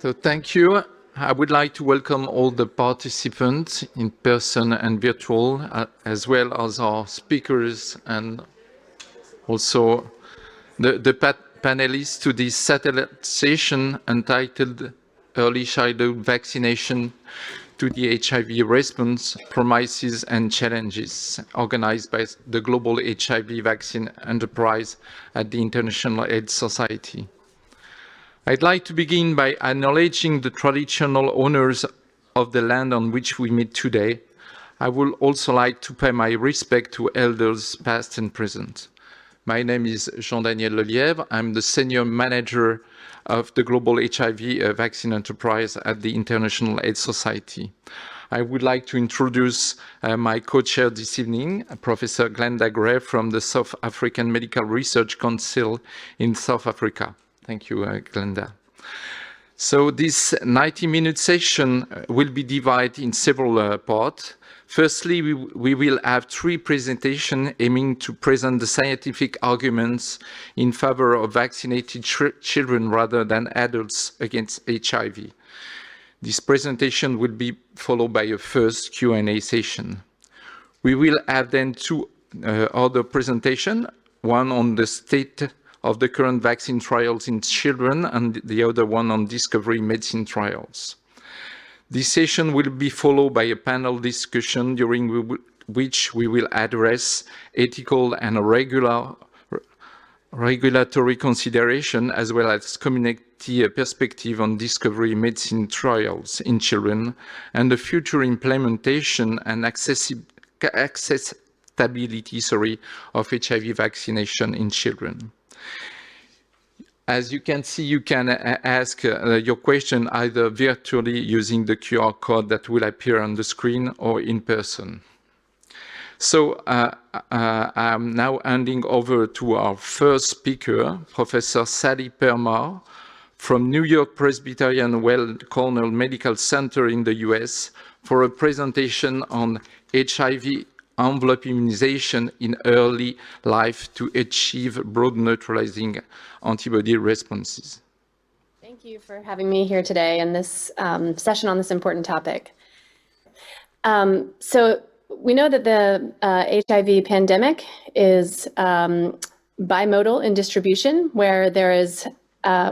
So thank you. I would like to welcome all the participants in person and virtual, as well as our speakers and also the panelists to this satellite session entitled Early Childhood Vaccination to the HIV Response, Promises and Challenges, organized by the Global HIV Vaccine Enterprise at the International AIDS Society. I'd like to begin by acknowledging the traditional owners of the land on which we meet today. I would also like to pay my respect to elders past and present. My name is Jean-Daniel Lelièvre. I'm the Senior Manager of the Global HIV Vaccine Enterprise at the International AIDS Society. I would like to introduce my co-chair this evening, Professor Glenda Gray from the South African Medical Research Council in South Africa. Thank you, Glenda. So this 90-minute session will be divided in several parts. Firstly, we will have 3 presentations aiming to present the scientific arguments in favor of vaccinated children rather than adults against HIV. This presentation will be followed by a first Q&A session. We will have then 2 other presentations, one on the state of the current vaccine trials in children and the other one on discovery medicine trials. This session will be followed by a panel discussion during which we will address ethical and regulatory consideration as well as community perspective on discovery medicine trials in children and the future implementation and accessibility of HIV vaccination in children. As you can see, you can ask your question either virtually using the QR code that will appear on the screen or in person. So I'm now handing over to our first speaker, Professor Sally Permar from New York Presbyterian Weill Cornell Medical Center in the US for a presentation on HIV envelope immunization in early life to achieve broad neutralizing antibody responses. Thank you for having me here today in this session on this important topic. So we know that the HIV pandemic is bimodal in distribution, where there is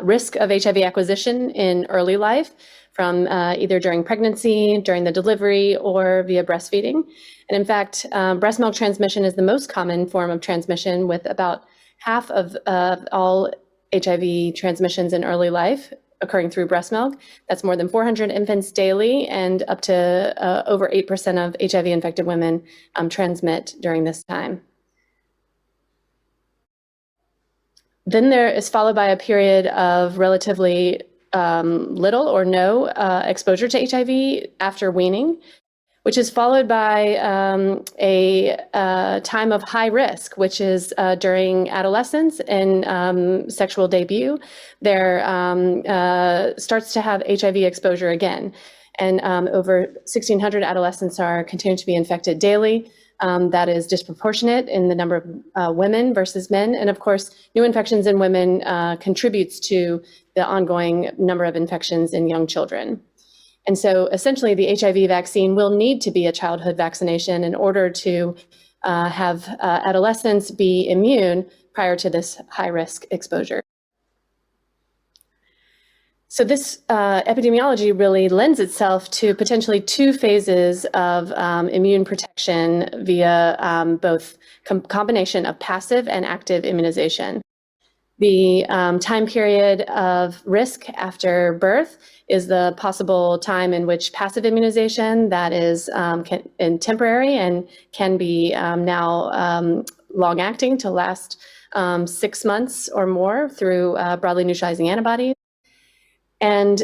risk of HIV acquisition in early life from either during pregnancy, during the delivery, or via breastfeeding. And in fact, breast milk transmission is the most common form of transmission, with about half of all HIV transmissions in early life occurring through breast milk. That's more than 400 infants daily, and up to over 8% of HIV-infected women transmit during this time. Then there is followed by a period of relatively little or no exposure to HIV after weaning, which is followed by a time of high risk, which is during adolescence and sexual debut. There starts to have HIV exposure again. And over 1,600 adolescents are continuing to be infected daily. That is disproportionate in the number of women versus men. And of course, new infections in women contributes to the ongoing number of infections in young children. And so essentially the HIV vaccine will need to be a childhood vaccination in order to have adolescents be immune prior to this high risk exposure. So this epidemiology really lends itself to potentially 2 phases of immune protection via both combination of passive and active immunization. The time period of risk after birth is the possible time in which passive immunization that is temporary and can be now long-acting to last 6 months or more through broadly neutralizing antibodies. And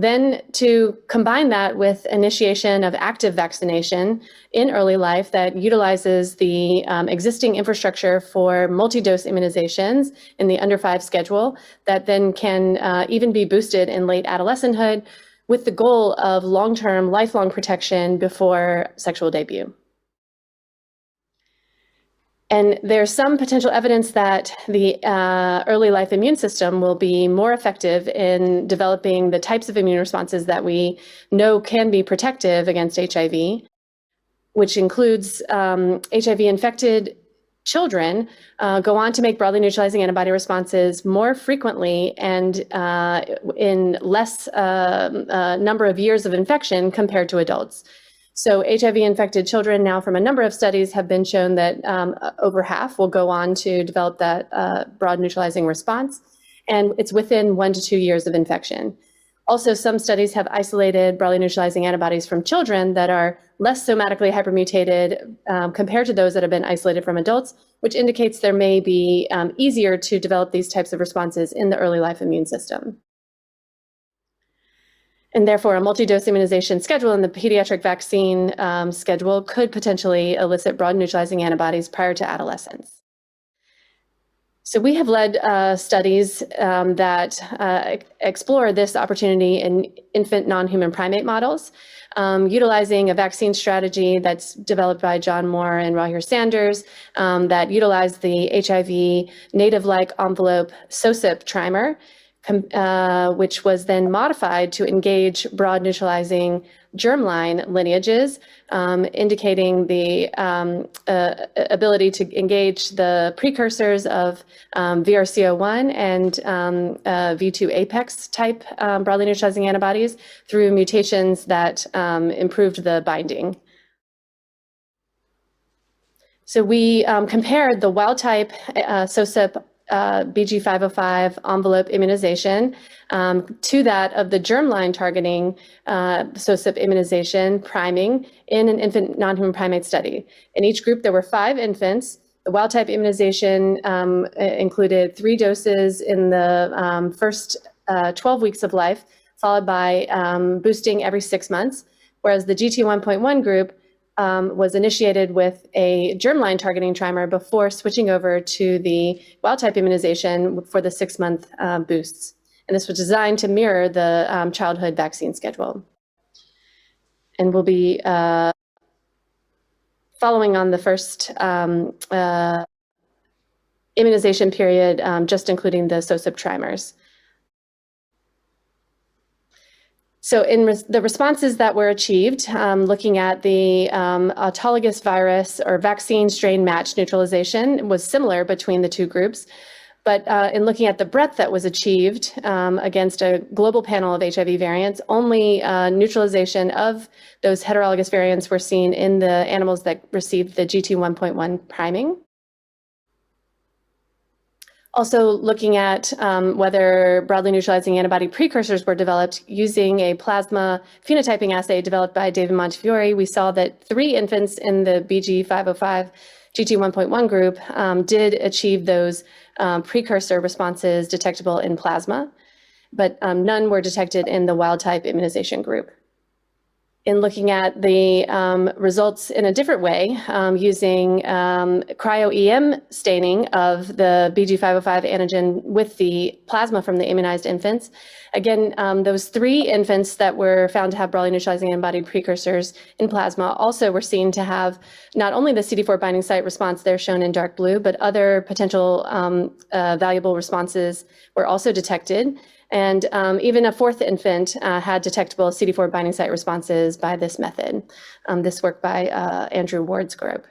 then to combine that with initiation of active vaccination in early life that utilizes the existing infrastructure for multi-dose immunizations in the under 5 schedule that then can even be boosted in late adolescenthood with the goal of long-term, lifelong protection before sexual debut. And there's some potential evidence that the early life immune system will be more effective in developing the types of immune responses that we know can be protective against HIV, which includes HIV-infected children go on to make broadly neutralizing antibody responses more frequently and in less number of years of infection compared to adults. So HIV-infected children now from a number of studies have been shown that over half will go on to develop that broad neutralizing response, and it's within 1 to 2 years of infection. Also, some studies have isolated broadly neutralizing antibodies from children that are less somatically hypermutated compared to those that have been isolated from adults, which indicates there may be easier to develop these types of responses in the early life immune system. And therefore, a multi-dose immunization schedule in the pediatric vaccine schedule could potentially elicit broad neutralizing antibodies prior to adolescence. So we have led studies that explore this opportunity in infant non-human primate models, utilizing a vaccine strategy that's developed by John Moore and Rahir Sanders that utilized the HIV native-like envelope SOSIP trimer, which was then modified to engage broad neutralizing germline lineages, indicating the ability to engage the precursors of VRC01 and V2 apex type broadly neutralizing antibodies through mutations that improved the binding. So we compared the wild type SOSIP BG505 envelope immunization to that of the germline targeting SOSIP immunization priming in an infant non-human primate study. In each group, there were 5 infants. The wild type immunization included 3 doses in the first 12 weeks of life, followed by boosting every 6 months, whereas the GT1.1 group was initiated with a germline targeting trimer before switching over to the wild type immunization for the 6-month boosts. And this was designed to mirror the childhood vaccine schedule. And we'll be following on the first immunization period, just including the SOSIP trimers. So in the responses that were achieved, looking at the autologous virus or vaccine strain match neutralization was similar between the 2 groups. But in looking at the breadth that was achieved against a global panel of HIV variants, only neutralization of those heterologous variants were seen in the animals that received the GT1.1 priming. Also looking at whether broadly neutralizing antibody precursors were developed using a plasma phenotyping assay developed by David Montefiore, we saw that 3 infants in the BG505 GT1.1 group did achieve those precursor responses detectable in plasma, but none were detected in the wild type immunization group. In looking at the results in a different way, using cryo-EM staining of the BG505 antigen with the plasma from the immunized infants, again, those 3 infants that were found to have broadly neutralizing antibody precursors in plasma also were seen to have not only the CD4 binding site response there shown in dark blue, but other potential valuable responses were also detected. And even a 4th infant had detectable CD4 binding site responses by this method. This work by Andrew Ward's group.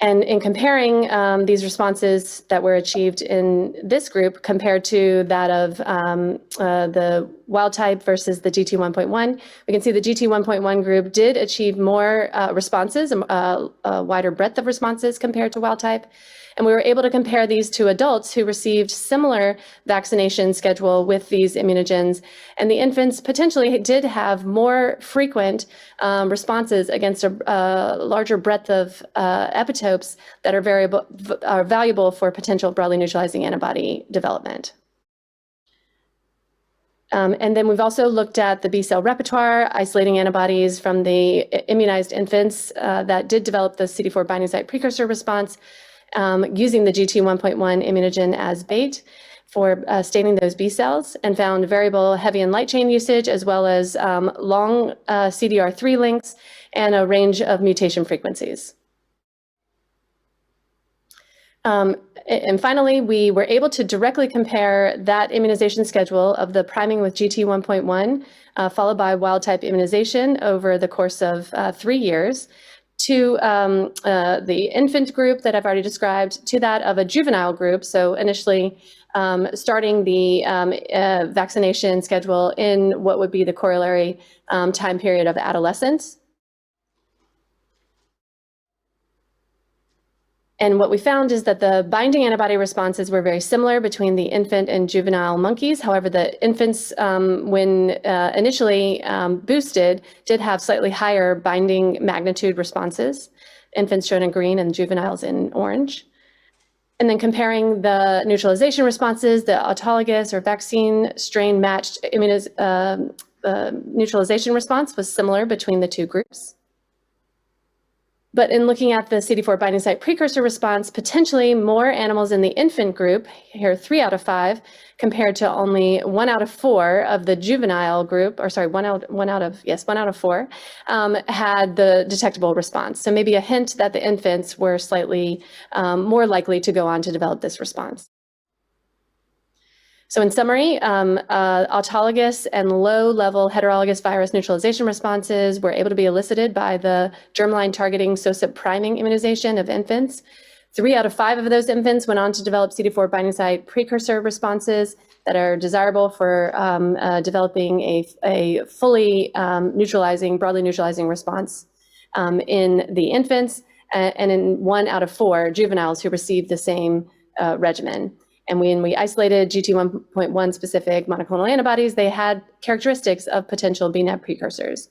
And in comparing these responses that were achieved in this group compared to that of the wild type versus the GT1.1, we can see the GT1.1 group did achieve more responses, a wider breadth of responses compared to wild type. And we were able to compare these to adults who received similar vaccination schedule with these immunogens. And the infants potentially did have more frequent responses against a larger breadth of epitopes that are valuable for potential broadly neutralizing antibody development. And then we've also looked at the B-cell repertoire, isolating antibodies from the immunized infants that did develop the CD4 binding site precursor response, using the GT1.1 immunogen as bait for staining those B cells, and found variable heavy and light chain usage, as well as long CDR3 links and a range of mutation frequencies. And finally, we were able to directly compare that immunization schedule of the priming with GT 1.1 followed by wild type immunization over the course of 3 years to the infant group that I've already described, to that of a juvenile group. So initially starting the vaccination schedule in what would be the corollary time period of adolescence. And what we found is that the binding antibody responses were very similar between the infant and juvenile monkeys. However, the infants, when initially boosted, did have slightly higher binding magnitude responses. Infants shown in green and juveniles in orange. And then comparing the neutralization responses, the autologous or vaccine strain matched neutralization response was similar between the two groups. But in looking at the CD4 binding site precursor response, potentially more animals in the infant group, here 3 out of 5, compared to only 1 out of 4 of the juvenile group, or sorry, 1 out of 4, had the detectable response. So maybe a hint that the infants were slightly more likely to go on to develop this response. So in summary, autologous and low-level heterologous virus neutralization responses were able to be elicited by the germline targeting SOSIP priming immunization of infants. 3 out of 5 of those infants went on to develop CD4 binding site precursor responses that are desirable for developing a fully broadly neutralizing response in the infants, and in 1 out of 4 juveniles who received the same regimen. And when we isolated GT1.1 specific monoclonal antibodies, they had characteristics of potential BNAb precursors.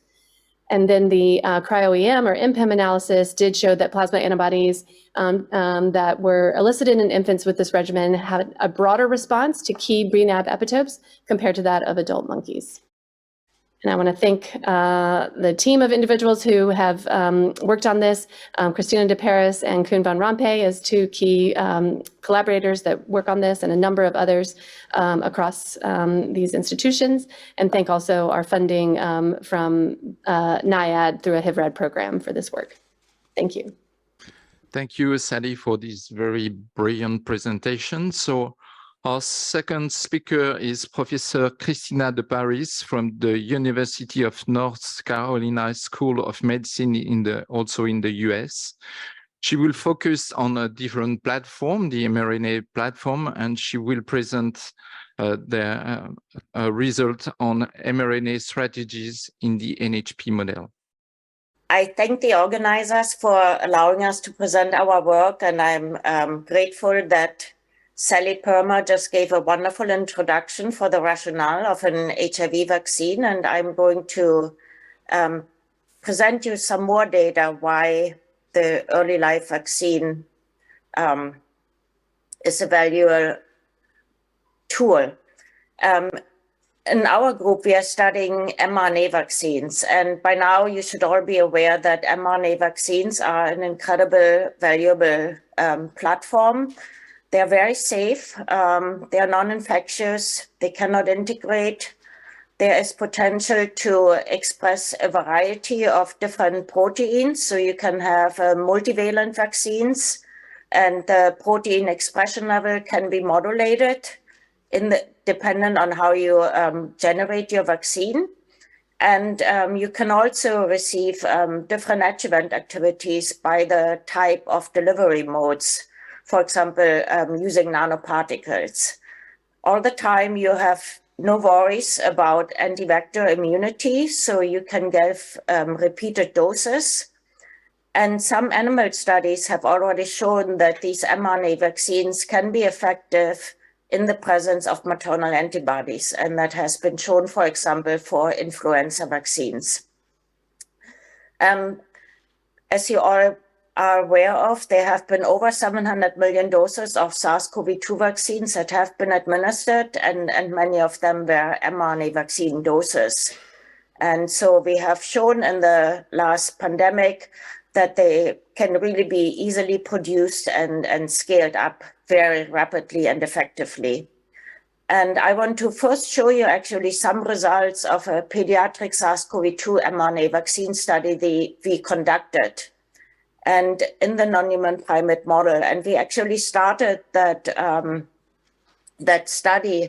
And then the cryo-EM or MPEM analysis did show that plasma antibodies that were elicited in infants with this regimen had a broader response to key BNAb epitopes compared to that of adult monkeys. And I want to thank the team of individuals who have worked on this, Christina de Paris and Koen van Rompuy as 2 key collaborators that work on this, and a number of others across these institutions. And thank also our funding from NIAID through a HIVRAD program for this work. Thank you. Thank you, Sally, for this very brilliant presentation. So our second speaker is Professor Christina de Paris from the University of North Carolina School of Medicine also in the US. She will focus on a different platform, the mRNA platform, and she will present the result on mRNA strategies in the NHP model. I thank the organizers for allowing us to present our work, and I'm grateful that Sally Permer just gave a wonderful introduction for the rationale of an HIV vaccine, and I'm going to present you some more data why the early life vaccine is a valuable tool. In our group, we are studying mRNA vaccines, and by now you should all be aware that mRNA vaccines are an incredible, valuable platform. They are very safe, they are non-infectious, they cannot integrate. There is potential to express a variety of different proteins, so you can have multivalent vaccines, and the protein expression level can be modulated dependent on how you generate your vaccine. And you can also receive different adjuvant activities by the type of delivery modes. For example, using nanoparticles. All the time you have no worries about anti-vector immunity, so you can give repeated doses. And some animal studies have already shown that these mRNA vaccines can be effective in the presence of maternal antibodies, and that has been shown, for example, for influenza vaccines. As you all are aware of, there have been over 700 million doses of SARS-CoV-2 vaccines that have been administered, and many of them were mRNA vaccine doses. And so we have shown in the last pandemic that they can really be easily produced and scaled up very rapidly and effectively. And I want to first show you actually some results of a pediatric SARS-CoV-2 mRNA vaccine study we conducted. and in the non-human primate model. And we actually started that study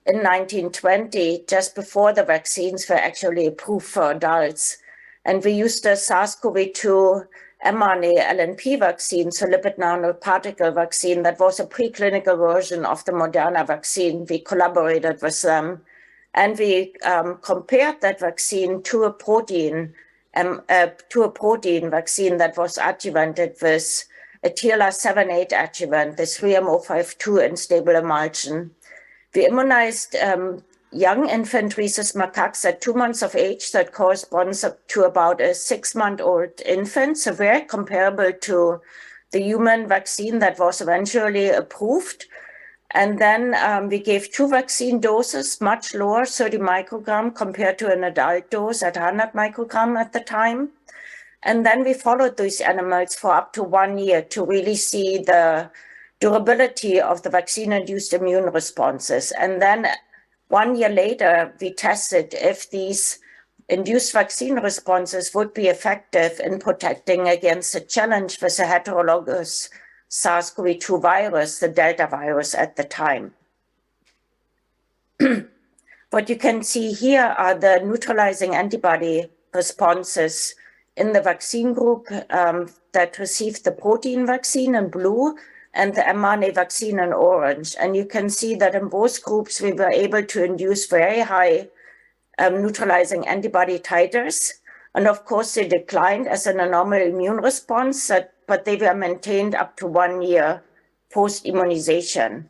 in 1920, just before the vaccines were actually approved for adults. And we used a SARS-CoV-2 mRNA LNP vaccine, so lipid nanoparticle vaccine, that was a preclinical version of the Moderna vaccine. We collaborated with them, and we compared that vaccine to a protein vaccine that was adjuvanted with a TLR7/8 adjuvant, this 3MO52 unstable emulsion. We immunized young infant rhesus macaques at 2 months of age. That corresponds to about a 6-month-old infant, so very comparable to the human vaccine that was eventually approved. And then we gave 2 vaccine doses, much lower, 30 microgram compared to an adult dose at 100 microgram at the time. And then we followed these animals for up to 1 year to really see the durability of the vaccine-induced immune responses. And then 1 year later, we tested if these induced vaccine responses would be effective in protecting against the challenge with a heterologous SARS-CoV-2 virus, the Delta virus at the time. What you can see here are the neutralizing antibody responses in the vaccine group that received the protein vaccine in blue and the mRNA vaccine in orange. And you can see that in both groups, we were able to induce very high neutralizing antibody titers. And of course, they declined as an normal immune response, but they were maintained up to 1 year post-immunization.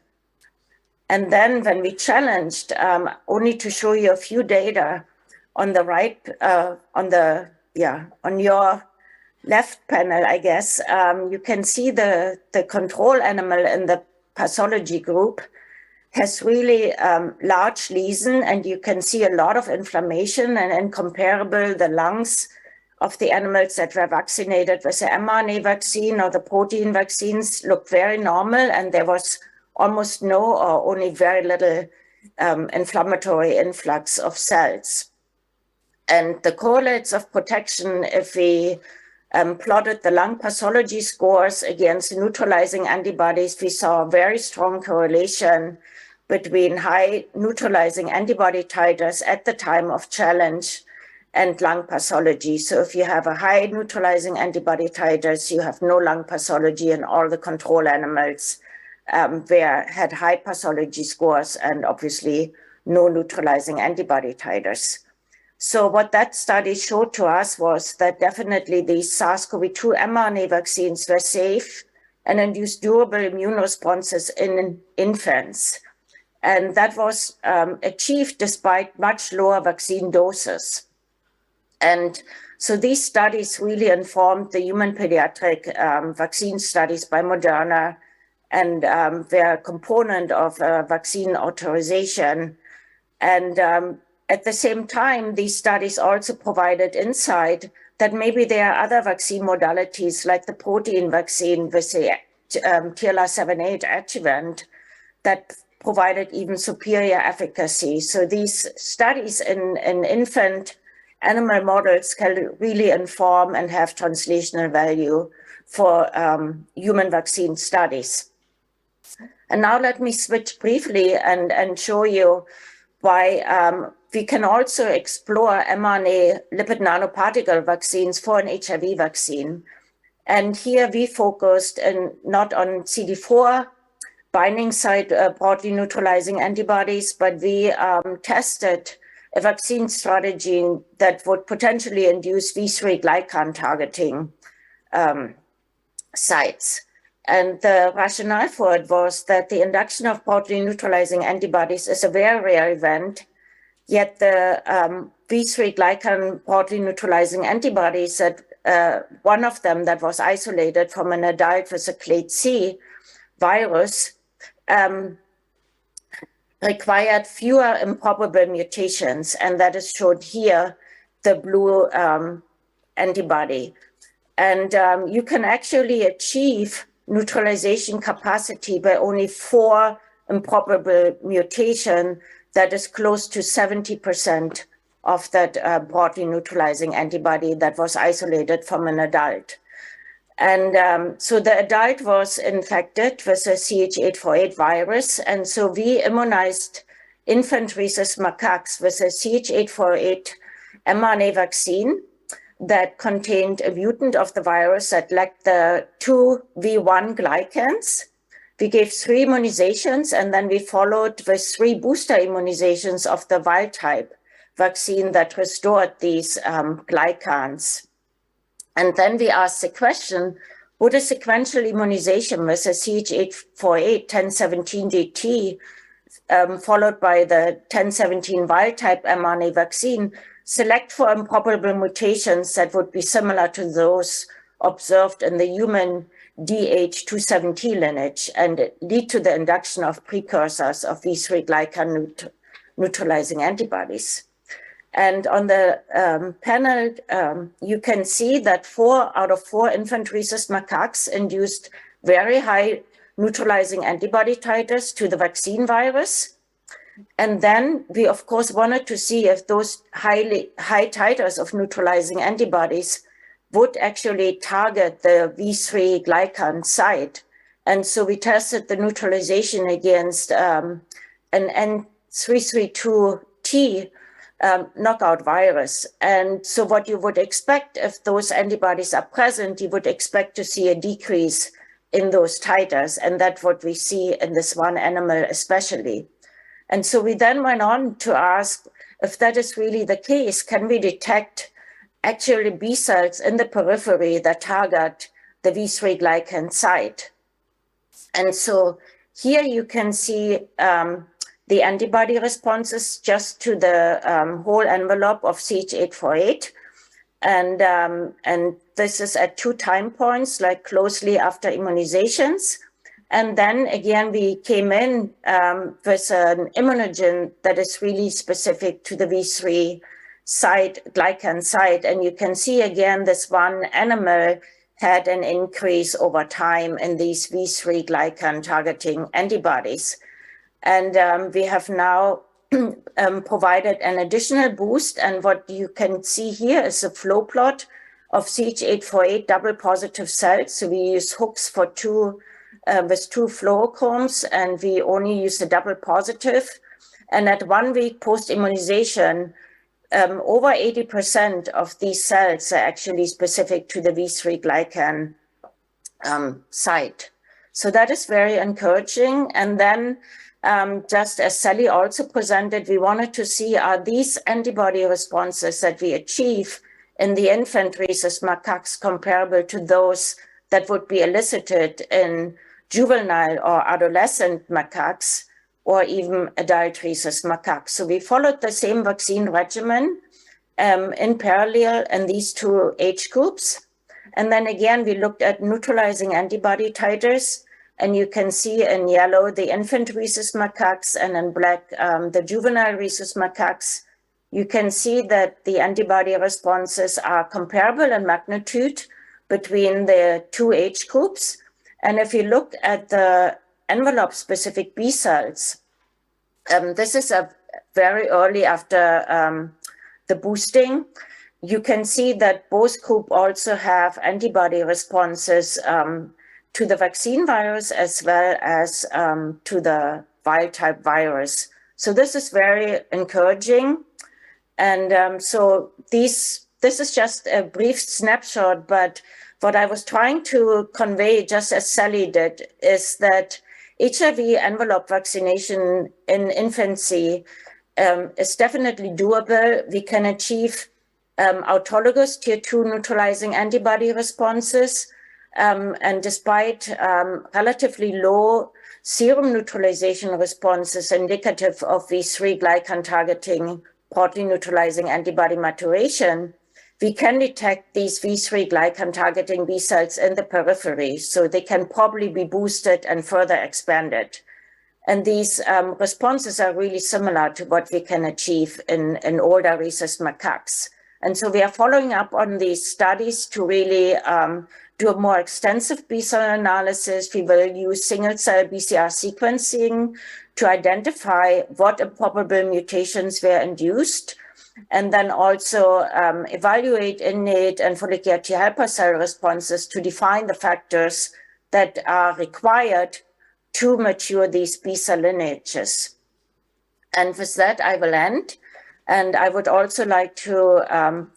And then when we challenged, only to show you a few data on the right, on your left panel, I guess, you can see the control animal in the pathology group has really large lesion, and you can see a lot of inflammation, and incomparable, the lungs of the animals that were vaccinated with the mRNA vaccine or the protein vaccines looked very normal, and there was almost no or only very little inflammatory influx of cells. And the correlates of protection, if we plotted the lung pathology scores against neutralizing antibodies, we saw a very strong correlation between high neutralizing antibody titers at the time of challenge and lung pathology. So if you have a high neutralizing antibody titers, you have no lung pathology, and all the control animals had high pathology scores and obviously no neutralizing antibody titers. So what that study showed to us was that definitely these SARS-CoV-2 mRNA vaccines were safe and induced durable immune responses in infants. And that was achieved despite much lower vaccine doses. And so these studies really informed the human pediatric vaccine studies by Moderna, and they're a component of vaccine authorization. And at the same time, these studies also provided insight that maybe there are other vaccine modalities like the protein vaccine with the TLR7/8 adjuvant that provided even superior efficacy. So these studies in infant animal models can really inform and have translational value for human vaccine studies. And now let me switch briefly and show you why we can also explore mRNA lipid nanoparticle vaccines for an HIV vaccine. And here we focused not on CD4 binding site broadly neutralizing antibodies, but we tested a vaccine strategy that would potentially induce V3 glycan targeting sites. And the rationale for it was that the induction of broadly neutralizing antibodies is a very rare event, yet the V3 glycan broadly neutralizing antibodies, that one of them that was isolated from an adult with a clade C virus, required fewer improbable mutations, and that is shown here, the blue antibody. And you can actually achieve neutralization capacity by only 4 improbable mutation that is close to 70% of that broadly neutralizing antibody that was isolated from an adult. And so the adult was infected with a CH848 virus. And so we immunized infant rhesus macaques with a CH848 mRNA vaccine that contained a mutant of the virus that lacked the 2V1 glycans. We gave 3 immunizations, and then we followed with 3 booster immunizations of the wild type vaccine that restored these glycans. And then we asked the question, would a sequential immunization with a CH848 1017DT followed by the 1017 wild type mRNA vaccine select for improbable mutations that would be similar to those observed in the human DH270 lineage and lead to the induction of precursors of V3 glycan neutralizing antibodies? And on the panel, you can see that 4 out of 4 infant rhesus macaques induced very high neutralizing antibody titers to the vaccine virus. And then we, of course, wanted to see if those high titers of neutralizing antibodies would actually target the V3 glycan site. And so we tested the neutralization against an N332T knockout virus. And so what you would expect if those antibodies are present, you would expect to see a decrease in those titers. And that's what we see in this one animal especially. And so we then went on to ask if that is really the case, can we detect actually B cells in the periphery that target the V3 glycan site? And so here you can see the antibody responses just to the whole envelope of CH848. And this is at 2 time points, like closely after immunizations. And then again, we came in with an immunogen that is really specific to the V3 site, glycan site. And you can see again, this one animal had an increase over time in these V3 glycan targeting antibodies. And we have now provided an additional boost. And what you can see here is a flow plot of CH848 double positive cells. So we use hooks for with 2 fluorochromes, and we only use the double positive. And at 1 week post-immunization, over 80% of these cells are actually specific to the V3 glycan site. So that is very encouraging. And then just as Sally also presented, we wanted to see, are these antibody responses that we achieve in the infant rhesus macaques comparable to those that would be elicited in juvenile or adolescent macaques or even adult rhesus macaques. So we followed the same vaccine regimen in parallel in these 2 age groups. And then again, we looked at neutralizing antibody titers. And you can see in yellow the infant rhesus macaques and in black the juvenile rhesus macaques. You can see that the antibody responses are comparable in magnitude between the 2 age groups. And if you look at the envelope-specific B cells, this is a very early after the boosting. You can see that both groups also have antibody responses to the vaccine virus as well as to the wild-type virus. So this is very encouraging. And so this is just a brief snapshot, but what I was trying to convey, just as Sally did, is that HIV envelope vaccination in infancy is definitely doable. We can achieve autologous tier 2 neutralizing antibody responses. And despite relatively low serum neutralization responses indicative of V3 glycan targeting protein neutralizing antibody maturation, we can detect these V3 glycan targeting B cells in the periphery, so they can probably be boosted and further expanded. And these responses are really similar to what we can achieve in older rhesus macaques. And so we are following up on these studies to really do a more extensive B cell analysis. We will use single cell BCR sequencing to identify what improbable mutations were induced. and then also evaluate innate and follicular T helper cell responses to define the factors that are required to mature these B cell lineages. And with that, I will end. And I would also like to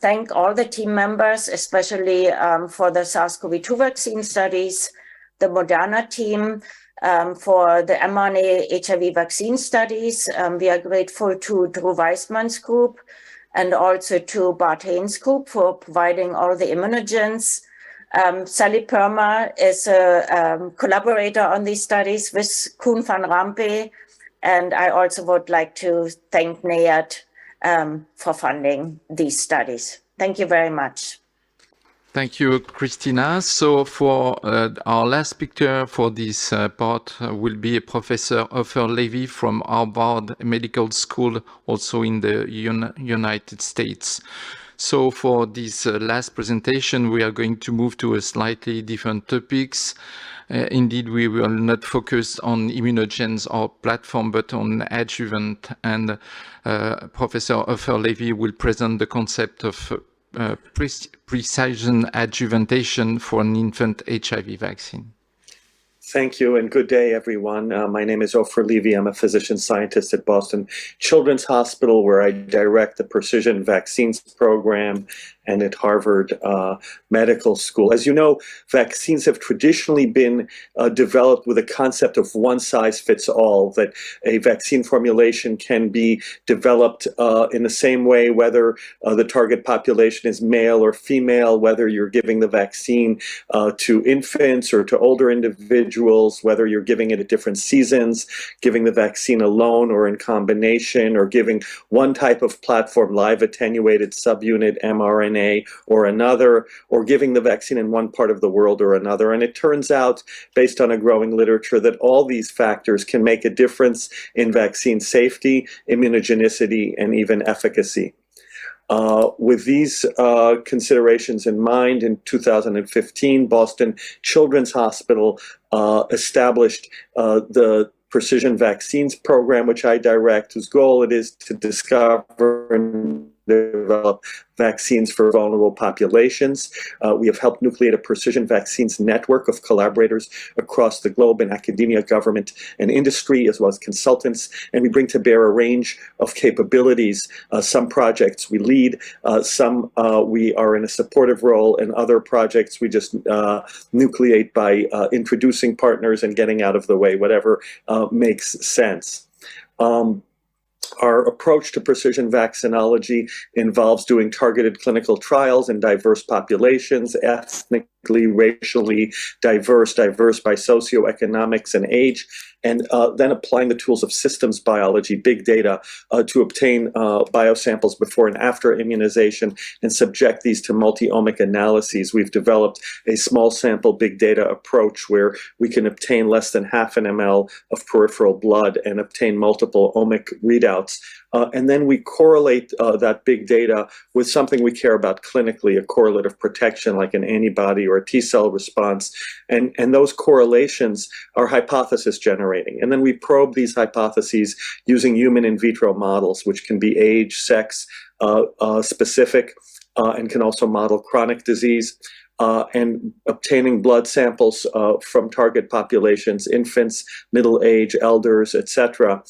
thank all the team members, especially for the SARS-CoV-2 vaccine studies, the Moderna team, for the mRNA HIV vaccine studies. We are grateful to Drew Weissman's group and also to Bart Haynes' group for providing all the immunogens. Sally Perma is a collaborator on these studies with Koen van Rampe. And I also would like to thank NIAID for funding these studies. Thank you very much. Thank you, Christina. So for our last speaker for this part will be Professor Ofer Levy from Harvard Medical School, also in the United States. So for this last presentation, we are going to move to a slightly different topics. Indeed, we will not focus on immunogens or platform, but on adjuvant. And Professor Ofer Levy will present the concept of precision adjuvantation for an infant HIV vaccine. Thank you and good day, everyone. My name is Ofer Levy. I'm a physician scientist at Boston Children's Hospital, where I direct the Precision Vaccines Program, and at Harvard Medical School. As you know, vaccines have traditionally been developed with a concept of one size fits all, that a vaccine formulation can be developed in the same way, whether the target population is male or female, whether you're giving the vaccine to infants or to older individuals, whether you're giving it at different seasons, giving the vaccine alone or in combination, or giving one type of platform, live attenuated subunit mRNA, or another, or giving the vaccine in one part of the world or another. And it turns out, based on a growing literature, that all these factors can make a difference in vaccine safety, immunogenicity, and even efficacy. With these considerations in mind, in 2015, Boston Children's Hospital established the Precision Vaccines Program, which I direct, whose goal it is to discover and develop vaccines for vulnerable populations. We have helped nucleate a precision vaccines network of collaborators across the globe in academia, government, and industry, as well as consultants. And we bring to bear a range of capabilities. Some projects we lead, some we are in a supportive role, and other projects we just nucleate by introducing partners and getting out of the way, whatever makes sense. Our approach to precision vaccinology involves doing targeted clinical trials in diverse populations, ethnically, racially diverse by socioeconomics and age, and then applying the tools of systems biology, big data, to obtain biosamples before and after immunization and subject these to multi-omic analyses. We've developed a small sample big data approach where we can obtain less than 0.5 ml of peripheral blood and obtain multiple omic readouts. And then we correlate that big data with something we care about clinically, a correlate of protection like an antibody or a T-cell response. And those correlations are hypothesis generating. And then we probe these hypotheses using human in vitro models, which can be age, sex specific, and can also model chronic disease. And obtaining blood samples from target populations, infants, middle age, elders, etc.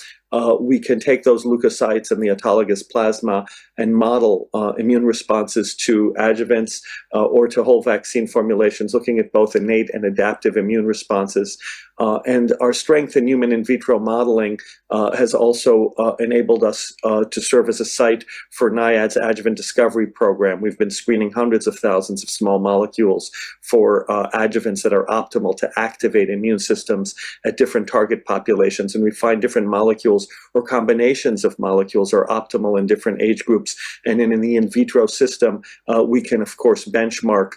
We can take those leukocytes and the autologous plasma and model immune responses to adjuvants or to whole vaccine formulations, looking at both innate and adaptive immune responses. And our strength in human in vitro modeling has also enabled us to serve as a site for NIAID's adjuvant discovery program. We've been screening hundreds of thousands of small molecules for adjuvants that are optimal to activate immune systems at different target populations. And we find different molecules or combinations of molecules are optimal in different age groups. And in the in vitro system, we can, of course, benchmark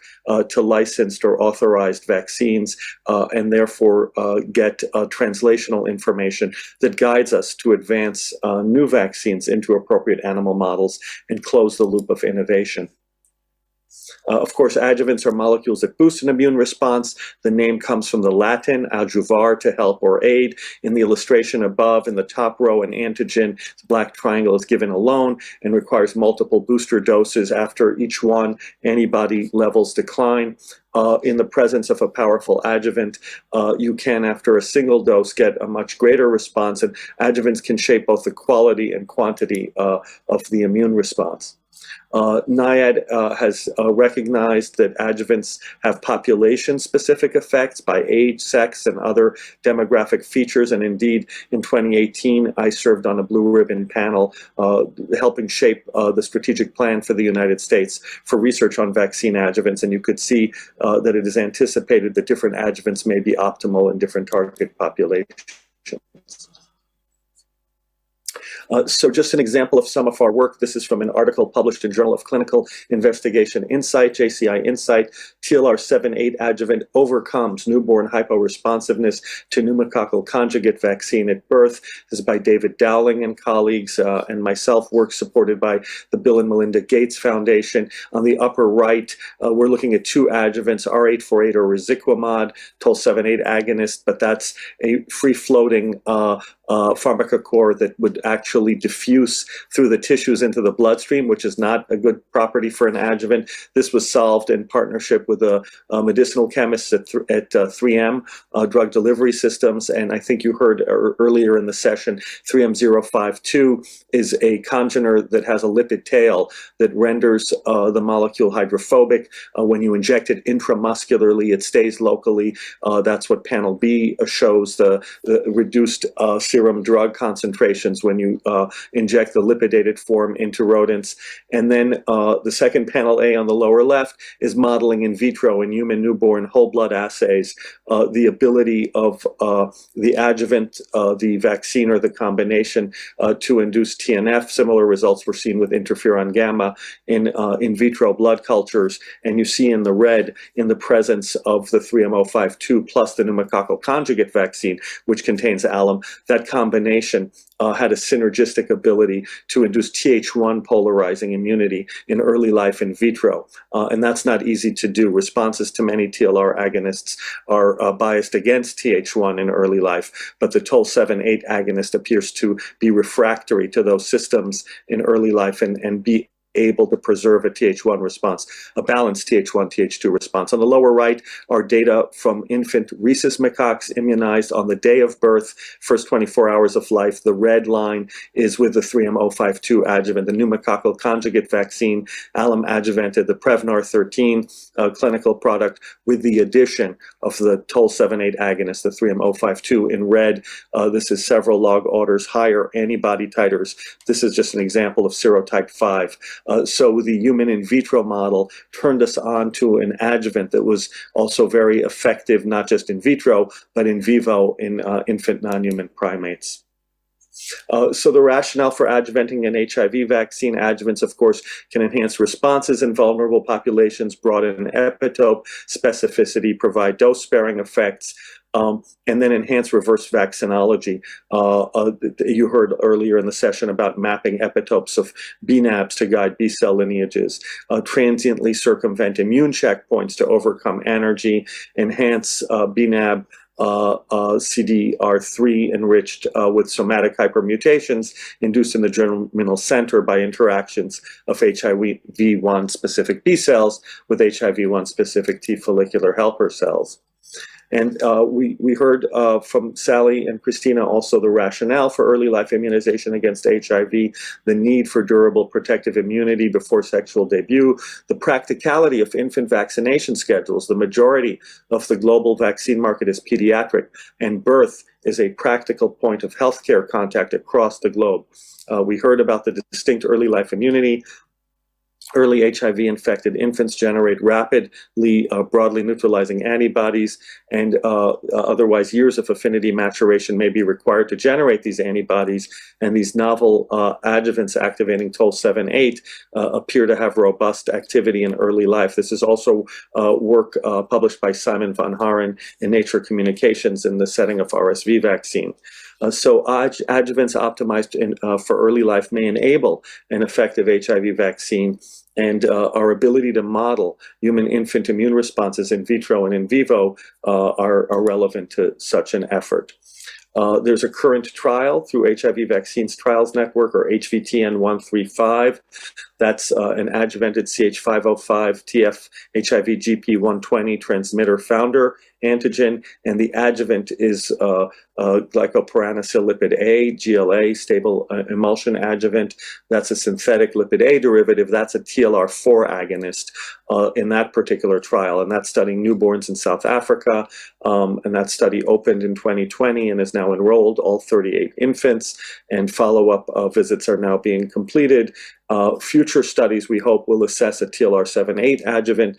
to licensed or authorized vaccines and therefore get translational information that guides us to advance new vaccines into appropriate animal models and close the loop of innovation. Of course, adjuvants are molecules that boost an immune response. The name comes from the Latin adjuvar, to help or aid. In the illustration above, in the top row, an antigen, the black triangle, is given alone and requires multiple booster doses. After each one, antibody levels decline. In the presence of a powerful adjuvant, you can, after a single dose, get a much greater response, and adjuvants can shape both the quality and quantity of the immune response. NIAID has recognized that adjuvants have population-specific effects by age, sex, and other demographic features. And indeed, in 2018, I served on a blue ribbon panel helping shape the strategic plan for the United States for research on vaccine adjuvants. And you could see that it is anticipated that different adjuvants may be optimal in different target populations. So just an example of some of our work. This is from an article published in Journal of Clinical Investigation Insight, JCI Insight. TLR7/8 adjuvant overcomes newborn hyporesponsiveness to pneumococcal conjugate vaccine at birth. This is by David Dowling and colleagues and myself, work supported by the Bill and Melinda Gates Foundation. On the upper right, we're looking at two adjuvants, R848 or Riziquimod, TOL7/8 agonist, but that's a free-floating pharmacophore that would actually diffuse through the tissues into the bloodstream, which is not a good property for an adjuvant. This was solved in partnership with medicinal chemists at 3M Drug Delivery Systems, and I think you heard earlier in the session, 3M052 is a congener that has a lipid tail that renders the molecule hydrophobic. When you inject it intramuscularly, it stays locally. That's what panel B shows, the reduced serum drug concentrations when you inject the lipidated form into rodents. And then the second panel A on the lower left is modeling in vitro in human newborn whole blood assays the ability of the adjuvant, the vaccine or the combination to induce TNF. Similar results were seen with interferon gamma in vitro blood cultures. And you see in the red, in the presence of the 3M052 plus the pneumococcal conjugate vaccine, which contains alum, that combination had a synergistic ability to induce Th1 polarizing immunity in early life in vitro. And that's not easy to do. Responses to many TLR agonists are biased against Th1 in early life, but the TOL7/8 agonist appears to be refractory to those systems in early life and be able to preserve a Th1 response, a balanced Th1, Th2 response. On the lower right are data from infant rhesus macaques immunized on the day of birth, first 24 hours of life. The red line is with the 3M052 adjuvant, the pneumococcal conjugate vaccine, alum adjuvanted, the Prevnar 13 clinical product with the addition of the TOL7/8 agonist, the 3M052 in red. This is several log orders higher antibody titers. This is just an example of serotype 5. So the human in vitro model turned us on to an adjuvant that was also very effective, not just in vitro, but in vivo in infant non-human primates. So the rationale for adjuvanting an HIV vaccine, adjuvants, of course, can enhance responses in vulnerable populations, broaden epitope specificity, provide dose-sparing effects, and then enhance reverse vaccinology. You heard earlier in the session about mapping epitopes of BNAbs to guide B-cell lineages, transiently circumvent immune checkpoints to overcome anergy, enhance BNAb CDR3 enriched with somatic hypermutations induced in the germinal center by interactions of HIV-1 specific B cells with HIV-1 specific T follicular helper cells. And we heard from Sally and Christina also the rationale for early life immunization against HIV, the need for durable protective immunity before sexual debut, the practicality of infant vaccination schedules. The majority of the global vaccine market is pediatric, and birth is a practical point of healthcare contact across the globe. We heard about the distinct early life immunity. Early HIV-infected infants generate rapidly, broadly neutralizing antibodies, and otherwise years of affinity maturation may be required to generate these antibodies, and these novel adjuvants activating TOL7/8 appear to have robust activity in early life. This is also work published by Simon van Haren in Nature Communications in the setting of RSV vaccine. So adjuvants optimized for early life may enable an effective HIV vaccine And our ability to model human infant immune responses in vitro and in vivo are relevant to such an effort. There's a current trial through HIV Vaccines Trials Network, or HVTN 135. That's an adjuvanted CH505 TF HIV GP120 transmitter founder antigen, and the adjuvant is glycopyranacil lipid A, GLA, stable emulsion adjuvant. That's a synthetic lipid A derivative. That's a TLR4 agonist in that particular trial, and that's studying newborns in South Africa. And that study opened in 2020 and is now enrolled, all 38 infants, and follow-up visits are now being completed. Future studies, we hope, will assess a TLR7/8 adjuvant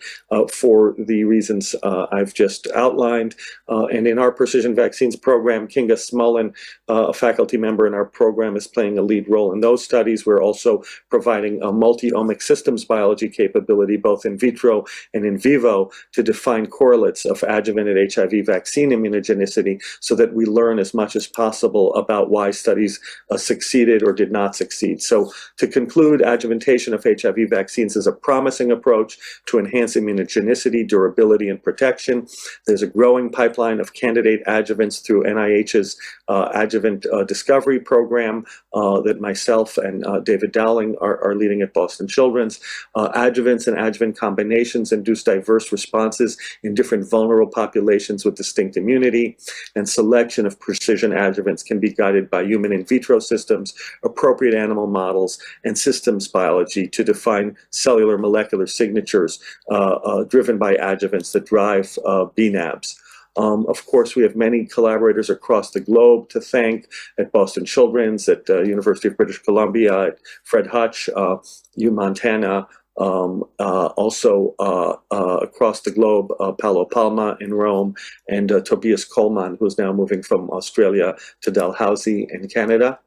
for the reasons I've just outlined. And in our precision vaccines program, Kinga Smullen, a faculty member in our program, is playing a lead role in those studies. We're also providing a multi-omic systems biology capability, both in vitro and in vivo, to define correlates of adjuvanted HIV vaccine immunogenicity so that we learn as much as possible about why studies succeeded or did not succeed. So to conclude, adjuvantation of HIV vaccines is a promising approach to enhance immunogenicity, durability, and protection. There's a growing pipeline of candidate adjuvants through NIH's adjuvant discovery program that myself and David Dowling are leading at Boston Children's. Adjuvants and adjuvant combinations induce diverse responses in different vulnerable populations with distinct immunity, and selection of precision adjuvants can be guided by human in vitro systems, appropriate animal models, and systems biology to define cellular molecular signatures driven by adjuvants that drive BNAbs. Of course, we have many collaborators across the globe to thank at Boston Children's, at University of British Columbia, at Fred Hutch, U Montana, also across the globe, Paulo Palma in Rome, and Tobias Coleman, who's now moving from Australia to Dalhousie in Canada.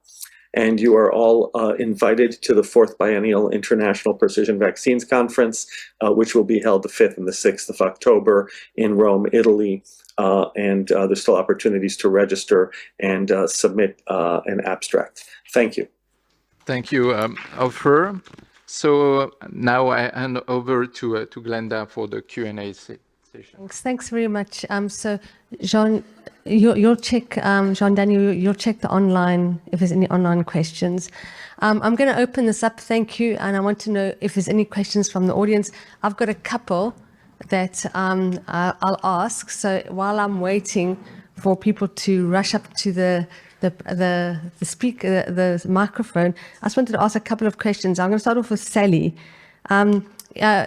And you are all invited to the 4th Biennial International Precision Vaccines Conference, which will be held the 5th and the 6th of October in Rome, Italy. And there's still opportunities to register and submit an abstract. Thank you. Thank you, Ofer. So now I hand over to Glenda for the Q&A session. Thanks very much. So Jean, you'll check, Jean-Daniel, you'll check the online, if there's any online questions. I'm going to open this up, thank you, and I want to know if there's any questions from the audience. I've got a couple that I'll ask. So while I'm waiting for people to rush up to the speaker, the microphone, I just wanted to ask a couple of questions. I'm going to start off with Sally.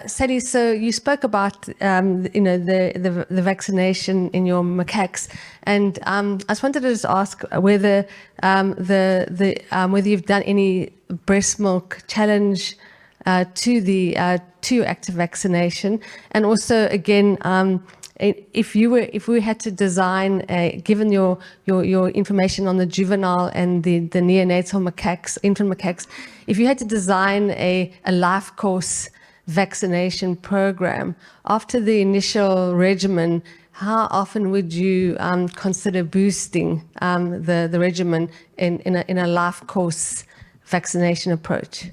Sally, so you spoke about the vaccination in your macaques, and I just wanted to just ask whether whether you've done any breast milk challenge to active vaccination, and also again, if we had to design, given your information on the juvenile and the neonatal macaques, infant macaques, if you had to design a life course vaccination program after the initial regimen, how often would you consider boosting the regimen in a life course vaccination approach?